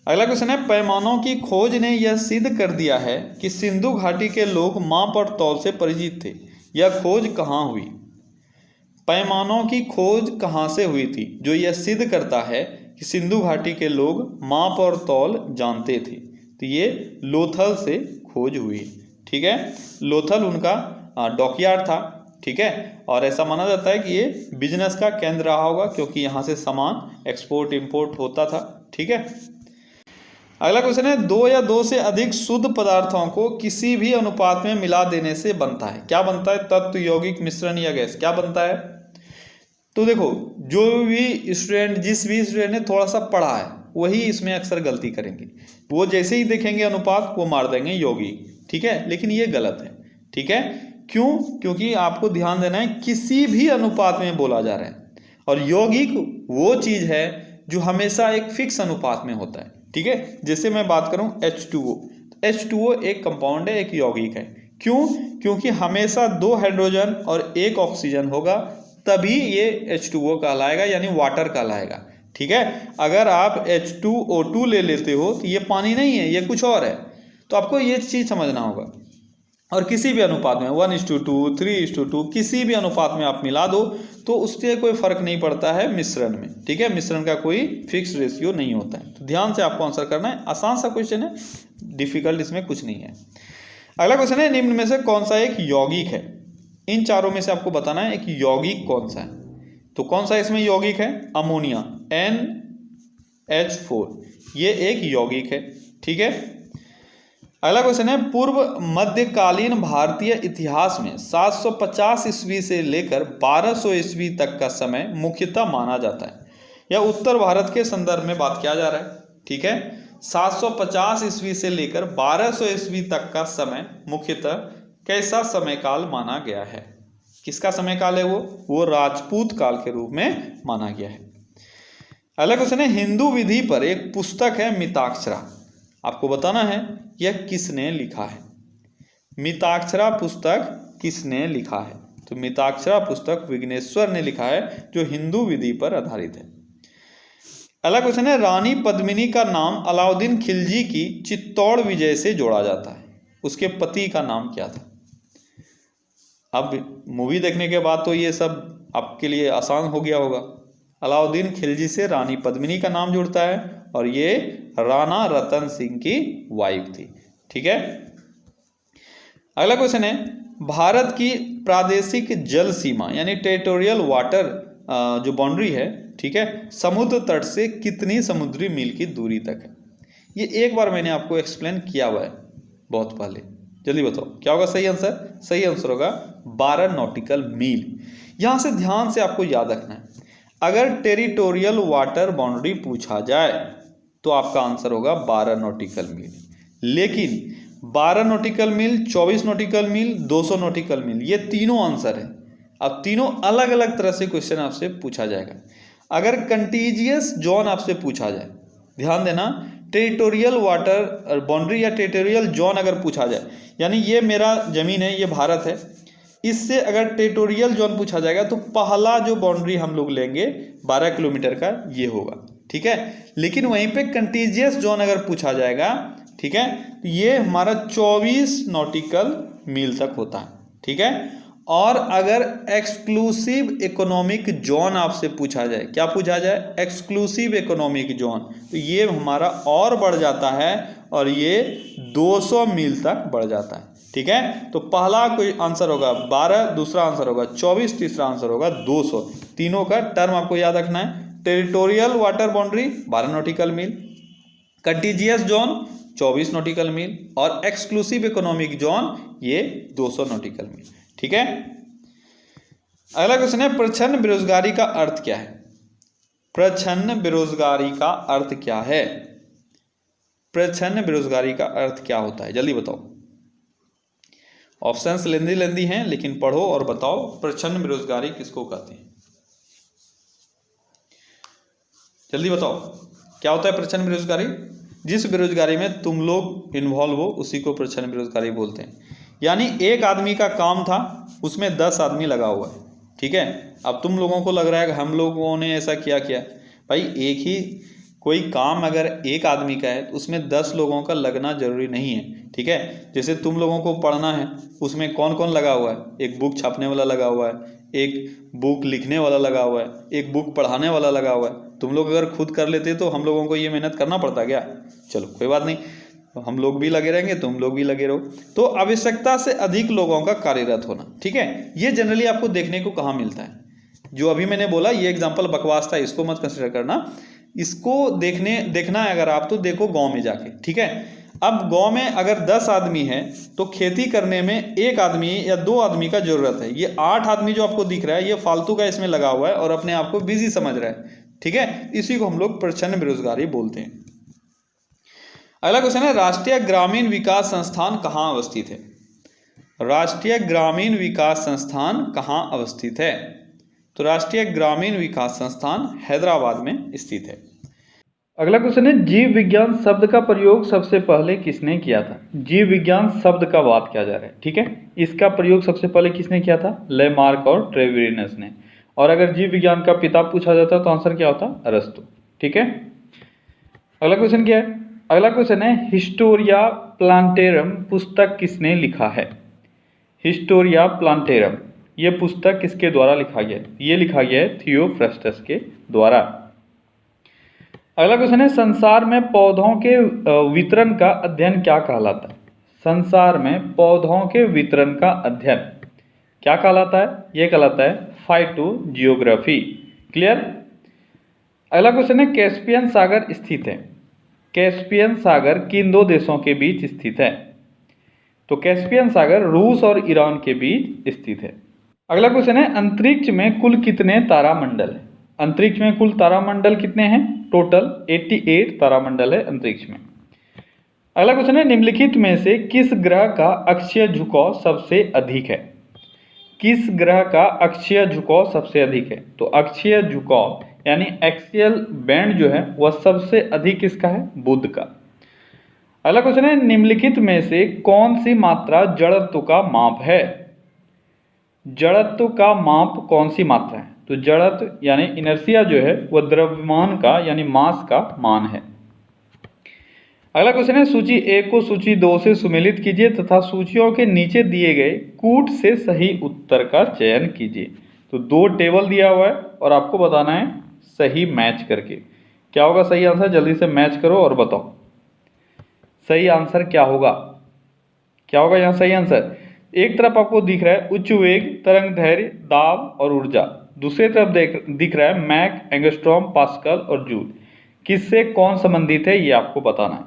अगला क्वेश्चन है, पैमानों की खोज ने यह सिद्ध कर दिया है कि सिंधु घाटी के लोग माप और तौल से परिचित थे। यह खोज कहाँ हुई? पैमानों की खोज कहाँ से हुई थी जो यह सिद्ध करता है कि सिंधु घाटी के लोग माप और तौल जानते थे? तो ये लोथल से खोज हुई। ठीक है, लोथल उनका डॉकयार्ड था। ठीक है, और ऐसा माना जाता है कि ये बिजनेस का केंद्र रहा होगा क्योंकि यहाँ से सामान एक्सपोर्ट इंपोर्ट होता था। ठीक है, अगला क्वेश्चन है, दो या दो से अधिक शुद्ध पदार्थों को किसी भी अनुपात में मिला देने से बनता है। क्या बनता है? तत्व, यौगिक, मिश्रण या गैस। क्या बनता है? तो देखो, जो भी स्टूडेंट जिस भी स्टूडेंट ने थोड़ा सा पढ़ा है वही इसमें अक्सर गलती करेंगे। वो जैसे ही देखेंगे अनुपात वो मार देंगे यौगिक। ठीक है, लेकिन ये गलत है। ठीक है, क्यों? क्योंकि आपको ध्यान देना है किसी भी अनुपात में बोला जा रहा है, और यौगिक वो चीज है जो हमेशा एक फिक्स अनुपात में होता है। ठीक है, जैसे मैं बात करूं H2O, H2O एक कंपाउंड है, एक यौगिक है। क्यों? क्योंकि हमेशा 2 हाइड्रोजन और 1 ऑक्सीजन होगा, तभी ये H2O कहलाएगा, यानी वाटर कहलाएगा। ठीक है, अगर आप H2O2 ले लेते हो तो ये पानी नहीं है, ये कुछ और है। तो आपको ये चीज समझना होगा। और किसी भी अनुपात में 1:2, 3:2, किसी भी अनुपात में आप मिला दो तो उससे कोई फर्क नहीं पड़ता है मिश्रण में। ठीक है, मिश्रण का कोई फिक्स रेशियो नहीं होता है। तो ध्यान से आपको आंसर करना है। आसान सा क्वेश्चन है, डिफिकल्ट इसमें कुछ नहीं है। अगला क्वेश्चन है, निम्न में से कौन सा एक यौगिक है? इन चारों में से आपको बताना है एक यौगिक कौन सा है। तो कौन सा इसमें यौगिक है? अमोनिया, NH4, ये एक यौगिक है। ठीक है, अगला क्वेश्चन है, पूर्व मध्यकालीन भारतीय इतिहास में 750 ईस्वी से लेकर 1200 ईस्वी तक का समय मुख्यतः माना जाता है। यह उत्तर भारत के संदर्भ में बात किया जा रहा है। ठीक है, 750 ईस्वी से लेकर 1200 ईस्वी तक का समय मुख्यतः कैसा समय काल माना गया है? किसका समय काल है? वो राजपूत काल के रूप में माना गया है। अगला क्वेश्चन है, हिंदू विधि पर एक पुस्तक है मिताक्षरा। आपको बताना है यह किसने लिखा है। मिताक्षरा पुस्तक किसने लिखा है? तो मिताक्षरा पुस्तक विघ्नेश्वर ने लिखा है, जो हिंदू विधि पर आधारित है। अगला क्वेश्चन है, रानी पद्मिनी का नाम अलाउद्दीन खिलजी की चित्तौड़ विजय से जोड़ा जाता है। उसके पति का नाम क्या था? अब मूवी देखने के बाद तो ये सब आपके लिए आसान हो गया होगा। अलाउद्दीन खिलजी से रानी पद्मिनी का नाम जुड़ता है और ये राणा रतन सिंह की वाइफ थी। ठीक है, अगला क्वेश्चन है, भारत की प्रादेशिक जल सीमा यानी टेरिटोरियल वाटर जो बाउंड्री है, ठीक है, समुद्र तट से कितनी समुद्री मील की दूरी तक है? ये एक बार मैंने आपको एक्सप्लेन किया हुआ है बहुत पहले। जल्दी बताओ क्या होगा सही आंसर? सही आंसर होगा 12 नॉटिकल मील। यहां से ध्यान से आपको याद रखना है, अगर टेरिटोरियल वाटर बाउंड्री पूछा जाए तो आपका आंसर होगा 12 नॉटिकल मील। लेकिन 12 नॉटिकल मील, 24 नॉटिकल मील, 200 नॉटिकल मील, ये तीनों आंसर है। अब तीनों अलग अलग तरह से क्वेश्चन आपसे पूछा जाएगा। अगर कंटीजियस जोन आपसे पूछा जाए, ध्यान देना, टेरिटोरियल वाटर बाउंड्री या टेरिटोरियल जोन अगर पूछा जाए, यानी ये मेरा जमीन है, ये भारत है, इससे अगर टेरिटोरियल जोन पूछा जाएगा तो पहला जो बाउंड्री हम लोग लेंगे 12 किलोमीटर का ये होगा। ठीक है, लेकिन वहीं पे कंटीजियस जोन अगर पूछा जाएगा, ठीक है, तो ये हमारा 24 नॉटिकल मील तक होता है। ठीक है, और अगर एक्सक्लूसिव इकोनॉमिक जोन आपसे पूछा जाए, क्या पूछा जाए? एक्सक्लूसिव इकोनॉमिक जोन, तो ये हमारा और बढ़ जाता है और ये 200 मील तक बढ़ जाता है। ठीक है, तो पहला कोई आंसर होगा 12, दूसरा आंसर होगा 24, तीसरा आंसर होगा 200। तीनों का टर्म आपको याद रखना है। टेरिटोरियल वाटर बाउंड्री 12 नॉटिकल मील, कंटीजियस जोन 24 नॉटिकल मील, और एक्सक्लूसिव इकोनॉमिक जोन ये 200 नॉटिकल मील। ठीक है, अगला क्वेश्चन है, प्रच्छन्न बेरोजगारी का अर्थ क्या है? प्रच्छन्न बेरोजगारी का अर्थ क्या है? प्रच्छन्न बेरोजगारी का अर्थ क्या होता है? जल्दी बताओ। ऑप्शंस लेंदी हैं, लेकिन पढ़ो और बताओ प्रच्छन्न बेरोजगारी किसको कहते हैं। जल्दी बताओ क्या होता है प्रच्छन्न बेरोजगारी? जिस बेरोजगारी में तुम लोग इन्वॉल्व हो उसी को प्रच्छन्न बेरोजगारी बोलते हैं। यानी एक आदमी का काम था, उसमें 10 आदमी लगा हुआ है। ठीक है। अब तुम लोगों को लग रहा है कि हम लोगों ने ऐसा क्या किया, भाई एक ही कोई काम अगर एक आदमी का है तो उसमें 10 लोगों का लगना जरूरी नहीं है, ठीक है। जैसे तुम लोगों को पढ़ना है, उसमें कौन कौन लगा हुआ है, एक बुक छापने वाला लगा हुआ है, एक बुक लिखने वाला लगा हुआ है, एक बुक पढ़ाने वाला लगा हुआ है। तुम लोग अगर खुद कर लेते तो हम लोगों को ये मेहनत करना पड़ता क्या? चलो कोई बात नहीं, तो हम लोग भी लगे रहेंगे, तुम लोग भी लगे रहो। तो आवश्यकता से अधिक लोगों का कार्यरत होना, ठीक है, ये जनरली आपको देखने को कहाँ मिलता है? जो अभी मैंने बोला ये एग्जाम्पल बकवास था, इसको मत कंसिडर करना। इसको देखना है अगर आप तो देखो गांव में जाके, ठीक है। अब गांव में अगर 10 आदमी है तो खेती करने में एक आदमी या 2 आदमी का जरूरत है। ये 8 आदमी जो आपको दिख रहा है ये फालतू का इसमें लगा हुआ है और अपने आप को बिजी समझ रहा है, ठीक है। इसी को हम लोग प्रच्छन्न बेरोजगारी बोलते हैं। अगला क्वेश्चन है, राष्ट्रीय ग्रामीण विकास संस्थान कहाँ अवस्थित है? राष्ट्रीय ग्रामीण विकास संस्थान कहाँ अवस्थित है? तो राष्ट्रीय ग्रामीण विकास संस्थान हैदराबाद में स्थित है। अगला क्वेश्चन है, जीव विज्ञान शब्द का प्रयोग सबसे पहले किसने किया था? जीव विज्ञान शब्द का बात किया जा रहा है, ठीक है। इसका प्रयोग सबसे पहले किसने किया था? लेमार्क और ट्रेविनस ने। और अगर जीव विज्ञान का पिता पूछा जाता तो आंसर क्या होता? अरस्तु, ठीक है। अगला क्वेश्चन क्या है? अगला क्वेश्चन है, हिस्टोरिया प्लांटेरम पुस्तक किसने लिखा है? हिस्टोरिया प्लांटेरम ये पुस्तक किसके द्वारा लिखा गया है? ये लिखा गया है थियोफ्रस्टस के द्वारा। अगला क्वेश्चन है, संसार में पौधों के वितरण का अध्ययन क्या कहलाता है? संसार में पौधों के वितरण का अध्ययन क्या कहलाता है? यह कहलाता है फाइटोजियोग्राफी। क्लियर। अगला क्वेश्चन है, कैस्पियन सागर स्थित है। कैस्पियन सागर किन 2 देशों के बीच स्थित है? तो कैस्पियन सागर रूस और ईरान के बीच स्थित है। अगला क्वेश्चन है, अंतरिक्ष में कुल कितने तारामंडल है? अंतरिक्ष में कुल तारामंडल कितने हैं? टोटल 88 तारामंडल है अंतरिक्ष में। अगला क्वेश्चन है, निम्नलिखित में से किस ग्रह का अक्षीय झुकाव सबसे अधिक है? किस ग्रह का अक्षीय झुकाव सबसे अधिक है? तो अक्षीय झुकाव यानी एक्सियल बैंड जो है वह सबसे अधिक किसका है? बुध का। अगला क्वेश्चन है, निम्नलिखित में से कौन सी मात्रा जड़त्व का माप है? जड़त्व का माप कौन सी मात्रा है? तो जड़त्व यानी इनर्शिया जो है वह द्रव्यमान का यानी मास का मान है। अगला क्वेश्चन है, सूची 1 को सूची 2 से सुमेलित कीजिए तथा सूचियों के नीचे दिए गए कूट से सही उत्तर का चयन कीजिए। तो 2 टेबल दिया हुआ है और आपको बताना है सही मैच करके। क्या होगा सही आंसर? जल्दी से मैच करो और बताओ सही आंसर क्या होगा। क्या होगा यहाँ सही आंसर? एक तरफ आपको दिख रहा है उच्च वेग, तरंग दैर्घ्य, दाब और ऊर्जा। दूसरी तरफ दिख रहा है मैक, एंगस्ट्रॉम, पास्कल और जूल। किससे कौन संबंधित है ये आपको बताना है।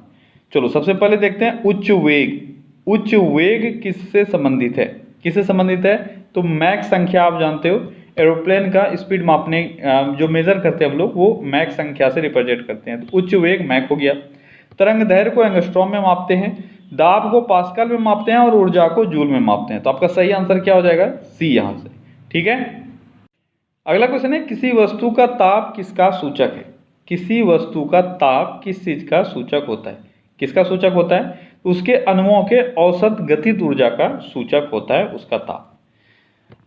चलो सबसे पहले देखते हैं उच्च वेग। उच्च वेग किससे संबंधित है? किससे संबंधित है? तो मैक संख्या आप जानते हो, एरोप्लेन का स्पीड मापने जो मेजर करते हैं हम लोग वो मैक संख्या से रिप्रेजेंट करते हैं। तो उच्च वेग मैक हो गया। तरंग दैर्घ्य को एंगस्ट्रॉम में मापते हैं, दाब को पास्कल में मापते हैं और ऊर्जा को जूल में मापते हैं। तो आपका सही आंसर क्या हो जाएगा? सी यहाँ से, ठीक है। अगला क्वेश्चन है, किसी वस्तु का ताप किसका सूचक है? किसी वस्तु का ताप किस चीज का सूचक होता है? किसका सूचक होता है? उसके अणुओं के औसत गतिज ऊर्जा का सूचक होता है उसका ताप।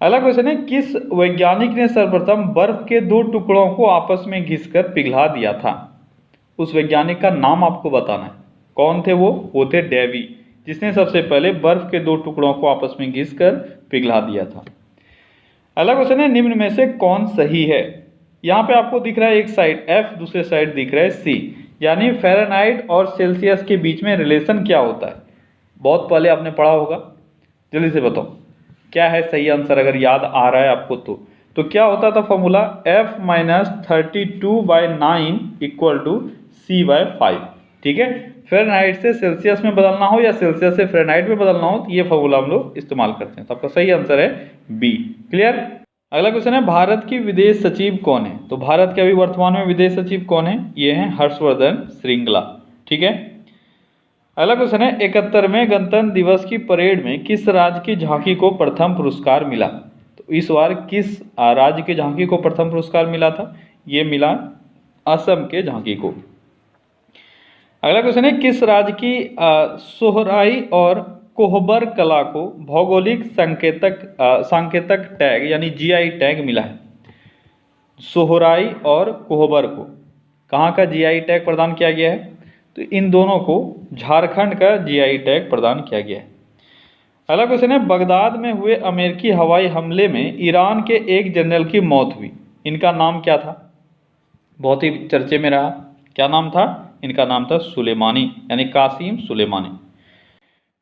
अगला क्वेश्चन है, किस वैज्ञानिक ने सर्वप्रथम बर्फ के 2 टुकड़ों को आपस में घिसकर पिघला दिया था? उस वैज्ञानिक का नाम आपको बताना है। कौन थे वो थे डेवी, जिसने सबसे पहले बर्फ के 2 टुकड़ों को आपस में घिसकर पिघला दिया था। अगला क्वेश्चन है, निम्न में से कौन सही है? यहाँ पे आपको दिख रहा है एक साइड F, दूसरे साइड दिख रहा है C, यानी फ़ारेनहाइट और सेल्सियस के बीच में रिलेशन क्या होता है? बहुत पहले आपने पढ़ा होगा, जल्दी से बताओ क्या है सही आंसर अगर याद आ रहा है आपको तो क्या होता था फॉर्मूला? F-32/9 = C/5, ठीक है। फ़ारेनहाइट से सेल्सियस में बदलना हो या सेल्सियस से फ़ारेनहाइट में बदलना हो तो ये फॉर्मूला हम लोग इस्तेमाल करते हैं। तो आपका सही आंसर है बी। क्लियर। अगला क्वेश्चन है, भारत की विदेश सचिव कौन है? तो भारत के अभी वर्तमान में विदेश सचिव कौन है? ये हैं हर्षवर्धन श्रृंगला, ठीक है। अगला क्वेश्चन है, 71वें गणतंत्र दिवस की परेड में किस राज्य की झांकी को प्रथम पुरस्कार मिला? तो इस बार किस राज्य की झांकी को प्रथम पुरस्कार मिला था? ये मिला असम के झांकी को। अगला क्वेश्चन है, किस राज्य की सोहराई और कोहबर कला को भौगोलिक सांकेतक टैग यानी जीआई टैग मिला है? सोहराई और कोहबर को कहाँ का जीआई टैग प्रदान किया गया है? तो इन दोनों को झारखंड का जीआई टैग प्रदान किया गया है। अगला क्वेश्चन है, बगदाद में हुए अमेरिकी हवाई हमले में ईरान के एक जनरल की मौत हुई, इनका नाम क्या था? बहुत ही चर्चे में रहा, क्या नाम था? इनका नाम था सुलेमानी यानी कासिम सुलेमानी।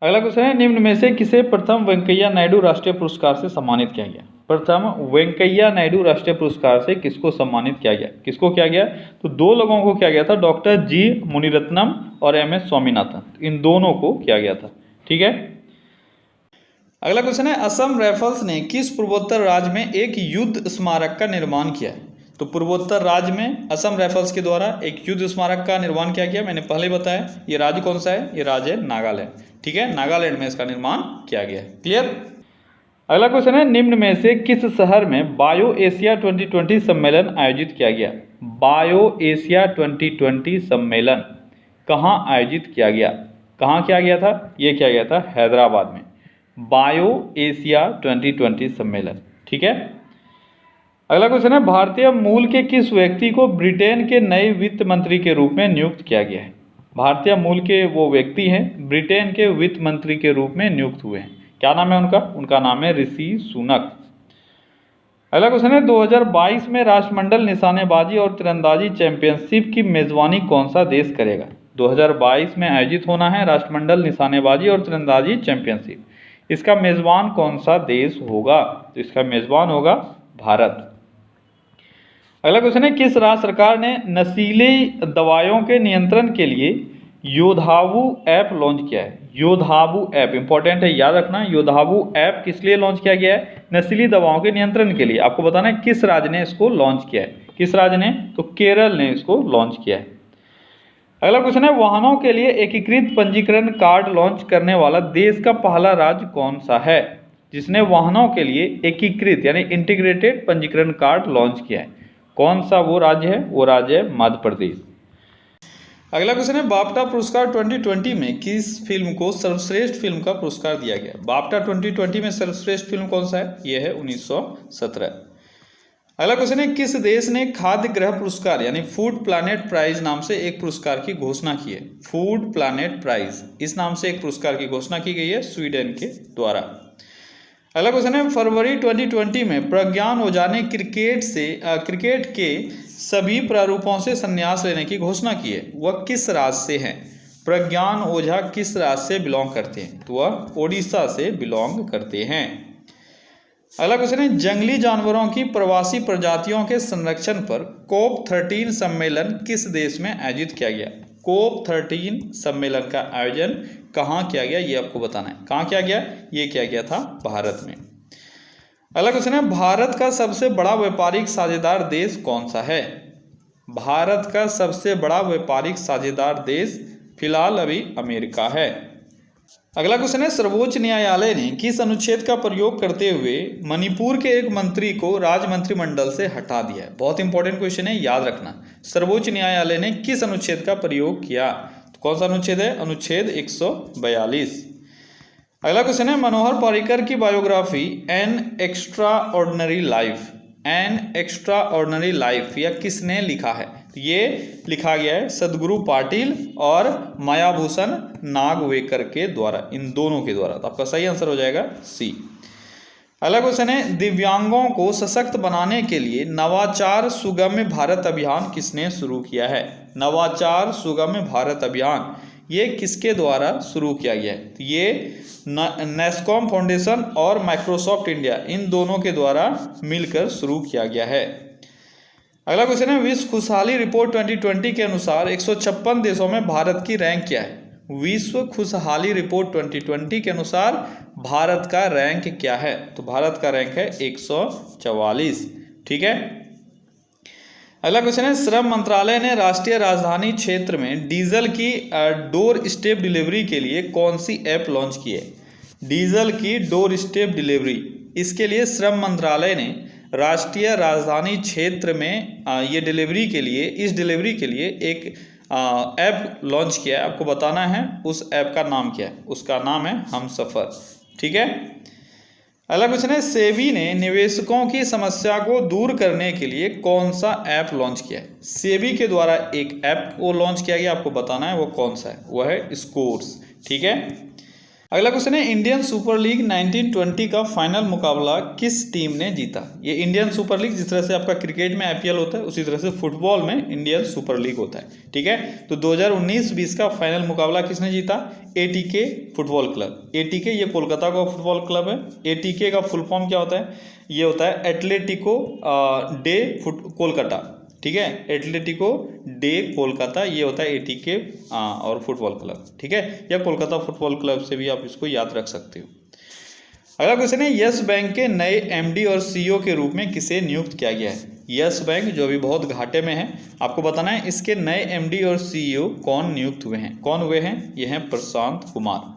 अगला क्वेश्चन है, निम्न में से किसे प्रथम वेंकैया नायडू राष्ट्रीय पुरस्कार से सम्मानित किया गया? प्रथम वेंकैया नायडू राष्ट्रीय पुरस्कार से किसको सम्मानित किया गया? किसको किया गया? तो दो लोगों को किया गया था, डॉक्टर जी मुनिरत्नम और एम एस स्वामीनाथन, इन दोनों को किया गया था। ठीक है। अगला क्वेश्चन है, असम राइफल्स ने किस पूर्वोत्तर राज्य में एक युद्ध स्मारक का निर्माण किया है? तो पूर्वोत्तर राज्य में असम राइफल्स के द्वारा एक युद्ध स्मारक का निर्माण किया गया। मैंने पहले बताया ये राज्य कौन सा है? ये राज्य है नागालैंड। ठीक है, नागालैंड में इसका निर्माण किया गया है। क्लियर। अगला क्वेश्चन है, निम्न में से किस शहर में बायो एशिया 2020 सम्मेलन आयोजित किया गया? बायो एशिया 2020 सम्मेलन कहाँ आयोजित किया गया? कहाँ किया गया था? ये किया गया था हैदराबाद में, बायो एशिया 2020 सम्मेलन। ठीक है। अगला क्वेश्चन है, भारतीय मूल के किस व्यक्ति को ब्रिटेन के नए वित्त मंत्री के रूप में नियुक्त किया गया है? भारतीय मूल के वो व्यक्ति हैं, ब्रिटेन के वित्त मंत्री के रूप में नियुक्त हुए हैं। क्या नाम है उनका? उनका नाम है ऋषि सुनक। अगला क्वेश्चन है, 2022 में राष्ट्रमंडल निशानेबाजी और तीरंदाजी चैंपियनशिप की मेजबानी कौन सा देश करेगा? 2022 में आयोजित होना है राष्ट्रमंडल निशानेबाजी और तीरंदाजी चैंपियनशिप, इसका मेजबान कौन सा देश होगा? तो इसका मेजबान होगा भारत। अगला क्वेश्चन है, किस राज्य सरकार ने नशीली दवाओं के नियंत्रण के लिए योधावु ऐप लॉन्च किया है? योधावु ऐप इंपॉर्टेंट है, याद रखना। योधावु ऐप किस लिए लॉन्च किया गया है? नशीली दवाओं के नियंत्रण के लिए। आपको बताना है किस राज्य ने इसको लॉन्च किया है। किस राज्य ने? तो केरल ने इसको लॉन्च किया है। अगला क्वेश्चन है, वाहनों के लिए एकीकृत पंजीकरण कार्ड लॉन्च करने वाला देश का पहला राज्य कौन सा है? जिसने वाहनों के लिए एकीकृत यानी इंटीग्रेटेड पंजीकरण कार्ड लॉन्च किया है, कौन सा वो राज्य है? वो राज्य है मध्य प्रदेश। अगला क्वेश्चन है, बाफ्टा पुरस्कार 2020 में किस फिल्म को सर्वश्रेष्ठ फिल्म का पुरस्कार दिया गया? बाफ्टा 2020 में सर्वश्रेष्ठ फिल्म कौन सा है? ये है 1917। अगला क्वेश्चन है, किस देश ने खाद्य ग्रह पुरस्कार यानी फूड प्लैनेट प्राइज नाम से एक पुरस्कार की घोषणा की है? फूड प्लैनेट प्राइज, इस नाम से एक पुरस्कार की घोषणा की गई है स्वीडन के द्वारा। अगला क्वेश्चन है, फरवरी 2020 में प्रज्ञान ओझा ने क्रिकेट के सभी प्रारूपों से संन्यास लेने की घोषणा की है। वह किस राज्य से हैं? प्रज्ञान ओझा किस राज्य से बिलोंग करते हैं? तो वह ओडिशा से बिलोंग करते हैं। अगला क्वेश्चन है, जंगली जानवरों की प्रवासी प्रजातियों के संरक्षण पर कोप 13 सम्मेलन किस देश में आयोजित किया गया? कोप 13 सम्मेलन का आयोजन कहाँ किया गया? ये आपको बताना है। कहाँ किया गया? ये किया गया था भारत में। अगला क्वेश्चन है, भारत का सबसे बड़ा व्यापारिक साझेदार देश कौन सा है? भारत का सबसे बड़ा व्यापारिक साझेदार देश फिलहाल अभी अमेरिका है। अगला क्वेश्चन है, सर्वोच्च न्यायालय ने किस अनुच्छेद का प्रयोग करते हुए मणिपुर के एक मंत्री को राज्य मंत्रिमंडल से हटा दिया है? बहुत इंपॉर्टेंट क्वेश्चन है, याद रखना। सर्वोच्च न्यायालय ने किस अनुच्छेद का प्रयोग किया? तो कौन सा अनुच्छेद है? अनुच्छेद 142। अगला क्वेश्चन है, मनोहर पर्रिकर की बायोग्राफी एन एक्स्ट्राऑर्डिनरी लाइफ या किसने लिखा है? ये लिखा गया है सदगुरु पाटिल और मायाभूषण नागवेकर के द्वारा, इन दोनों के द्वारा। तो आपका सही आंसर हो जाएगा सी। अगला क्वेश्चन है, दिव्यांगों को सशक्त बनाने के लिए नवाचार सुगम्य भारत अभियान किसने शुरू किया है? नवाचार सुगम्य भारत अभियान ये किसके द्वारा शुरू किया गया है? तो ये नेस्कॉम फाउंडेशन और माइक्रोसॉफ्ट इंडिया, इन दोनों के द्वारा मिलकर शुरू किया गया है। अगला क्वेश्चन है, विश्व खुशहाली रिपोर्ट 2020 के अनुसार 156 देशों में भारत की रैंक क्या है? विश्व खुशहाली रिपोर्ट 2020 के अनुसार भारत का रैंक क्या है? तो भारत का रैंक है 144। ठीक है। अगला क्वेश्चन है, श्रम मंत्रालय ने राष्ट्रीय राजधानी क्षेत्र में डीजल की डोर स्टेप डिलीवरी के लिए कौन सी ऐप लॉन्च की है? डीजल की डोर स्टेप डिलीवरी, इसके लिए श्रम मंत्रालय ने राष्ट्रीय राजधानी क्षेत्र में इस डिलीवरी के लिए एक ऐप लॉन्च किया है, आपको बताना है उस ऐप का नाम क्या है। उसका नाम है हमसफर। ठीक है, अगला क्वेश्चन है, सेबी ने निवेशकों की समस्या को दूर करने के लिए कौन सा ऐप लॉन्च किया है। सेबी के द्वारा एक ऐप को लॉन्च किया गया, आपको बताना है वो कौन सा है, वो है स्कोर्स। ठीक है, अगला क्वेश्चन है, इंडियन सुपर लीग 1920 का फाइनल मुकाबला किस टीम ने जीता। ये इंडियन सुपर लीग जिस तरह से आपका क्रिकेट में आईपीएल होता है, उसी तरह से फुटबॉल में इंडियन सुपर लीग होता है। ठीक है, तो 2019-20 का फाइनल मुकाबला किसने जीता, एटीके फुटबॉल क्लब। एटीके ये कोलकाता का फुटबॉल क्लब है। एटीके का फुल फॉर्म क्या होता है, ये होता है एटलेटिको डे कोलकाता। ठीक है, एटलेटिको डे कोलकाता, ये होता है एटीके और फुटबॉल क्लब। ठीक है, या कोलकाता फुटबॉल क्लब से भी आप इसको याद रख सकते हो। अगला क्वेश्चन है, यस बैंक के नए एमडी और सीईओ के रूप में किसे नियुक्त किया गया है। यस बैंक जो अभी बहुत घाटे में है, आपको बताना है इसके नए एमडी और सीईओ कौन नियुक्त हुए हैं। कौन हुए हैं, ये हैं प्रशांत कुमार।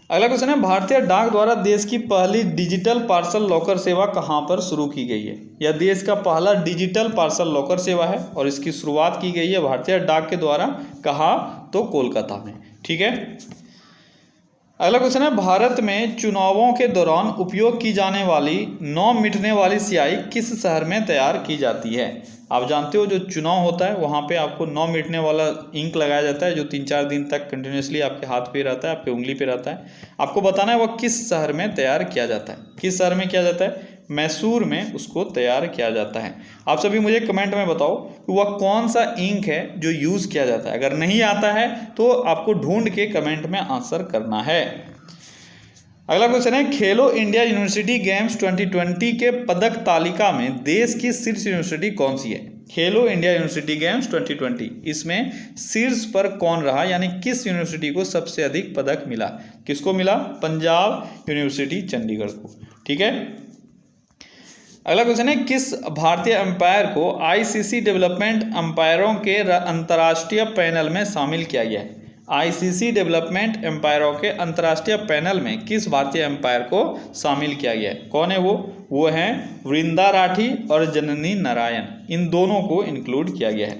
अगला क्वेश्चन है, भारतीय डाक द्वारा देश की पहली डिजिटल पार्सल लॉकर सेवा कहां पर शुरू की गई है। यह देश का पहला डिजिटल पार्सल लॉकर सेवा है और इसकी शुरुआत की गई है भारतीय डाक के द्वारा। कहां, तो कोलकाता में। ठीक है, अगला क्वेश्चन है, भारत में चुनावों के दौरान उपयोग की जाने वाली 9 मिटने वाली स्याही किस शहर में तैयार की जाती है। आप जानते हो जो चुनाव होता है वहाँ पे आपको 9 मिटने वाला इंक लगाया जाता है, जो 3-4 दिन तक कंटिन्यूसली आपके हाथ पे रहता है, आपके उंगली पे रहता है। आपको बताना है वह किस शहर में तैयार किया जाता है। किस शहर में किया जाता है, मैसूर में उसको तैयार किया जाता है। आप सभी मुझे कमेंट में बताओ कि वह कौन सा इंक है जो यूज़ किया जाता है। अगर नहीं आता है तो आपको ढूंढ के कमेंट में आंसर करना है। अगला क्वेश्चन है, खेलो इंडिया यूनिवर्सिटी गेम्स 2020 के पदक तालिका में देश की शीर्ष यूनिवर्सिटी कौन सी है। खेलो इंडिया यूनिवर्सिटी गेम्स 2020, इसमें शीर्ष पर कौन रहा, यानी किस यूनिवर्सिटी को सबसे अधिक पदक मिला। किसको मिला, पंजाब यूनिवर्सिटी चंडीगढ़ को। ठीक है, अगला क्वेश्चन है, किस भारतीय अंपायर को आईसीसी डेवलपमेंट अंपायरों के अंतर्राष्ट्रीय पैनल में शामिल किया गया है। आईसीसी डेवलपमेंट एम्पायरों के अंतर्राष्ट्रीय पैनल में किस भारतीय एम्पायर को शामिल किया गया है। कौन है वो हैं वृंदा राठी और जननी नारायण, इन दोनों को इंक्लूड किया गया है।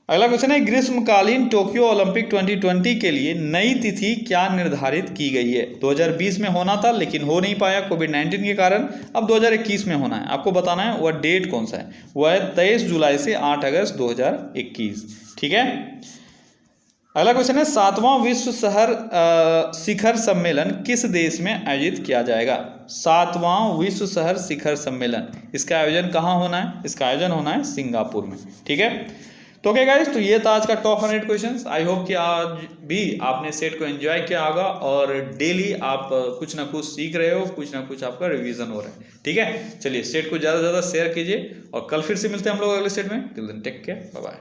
अगला क्वेश्चन है, ग्रीष्मकालीन टोक्यो ओलंपिक 2020 के लिए नई तिथि क्या निर्धारित की गई है। 2020 में होना था लेकिन हो नहीं पाया कोविड-19 के कारण, अब 2021 में होना है। आपको बताना है वह डेट कौन सा है, वह है 23 जुलाई से 8 अगस्त 2021। ठीक है, अगला क्वेश्चन है, 7वां विश्व शहर शिखर सम्मेलन किस देश में आयोजित किया जाएगा। 7वां विश्व शहर शिखर सम्मेलन, इसका आयोजन कहाँ होना है, इसका आयोजन होना है सिंगापुर में। ठीक है, तो ओके गाइस, तो ये था आज का टॉप 100 क्वेश्चंस। आई होप कि आज भी आपने सेट को एंजॉय किया होगा और डेली आप कुछ ना कुछ सीख रहे हो, कुछ ना कुछ आपका रिवीजन हो रहा है। ठीक है, चलिए सेट को ज़्यादा से ज़्यादा शेयर कीजिए और कल फिर से मिलते हैं हम लोग अगले सेट में। Till then take care, bye bye.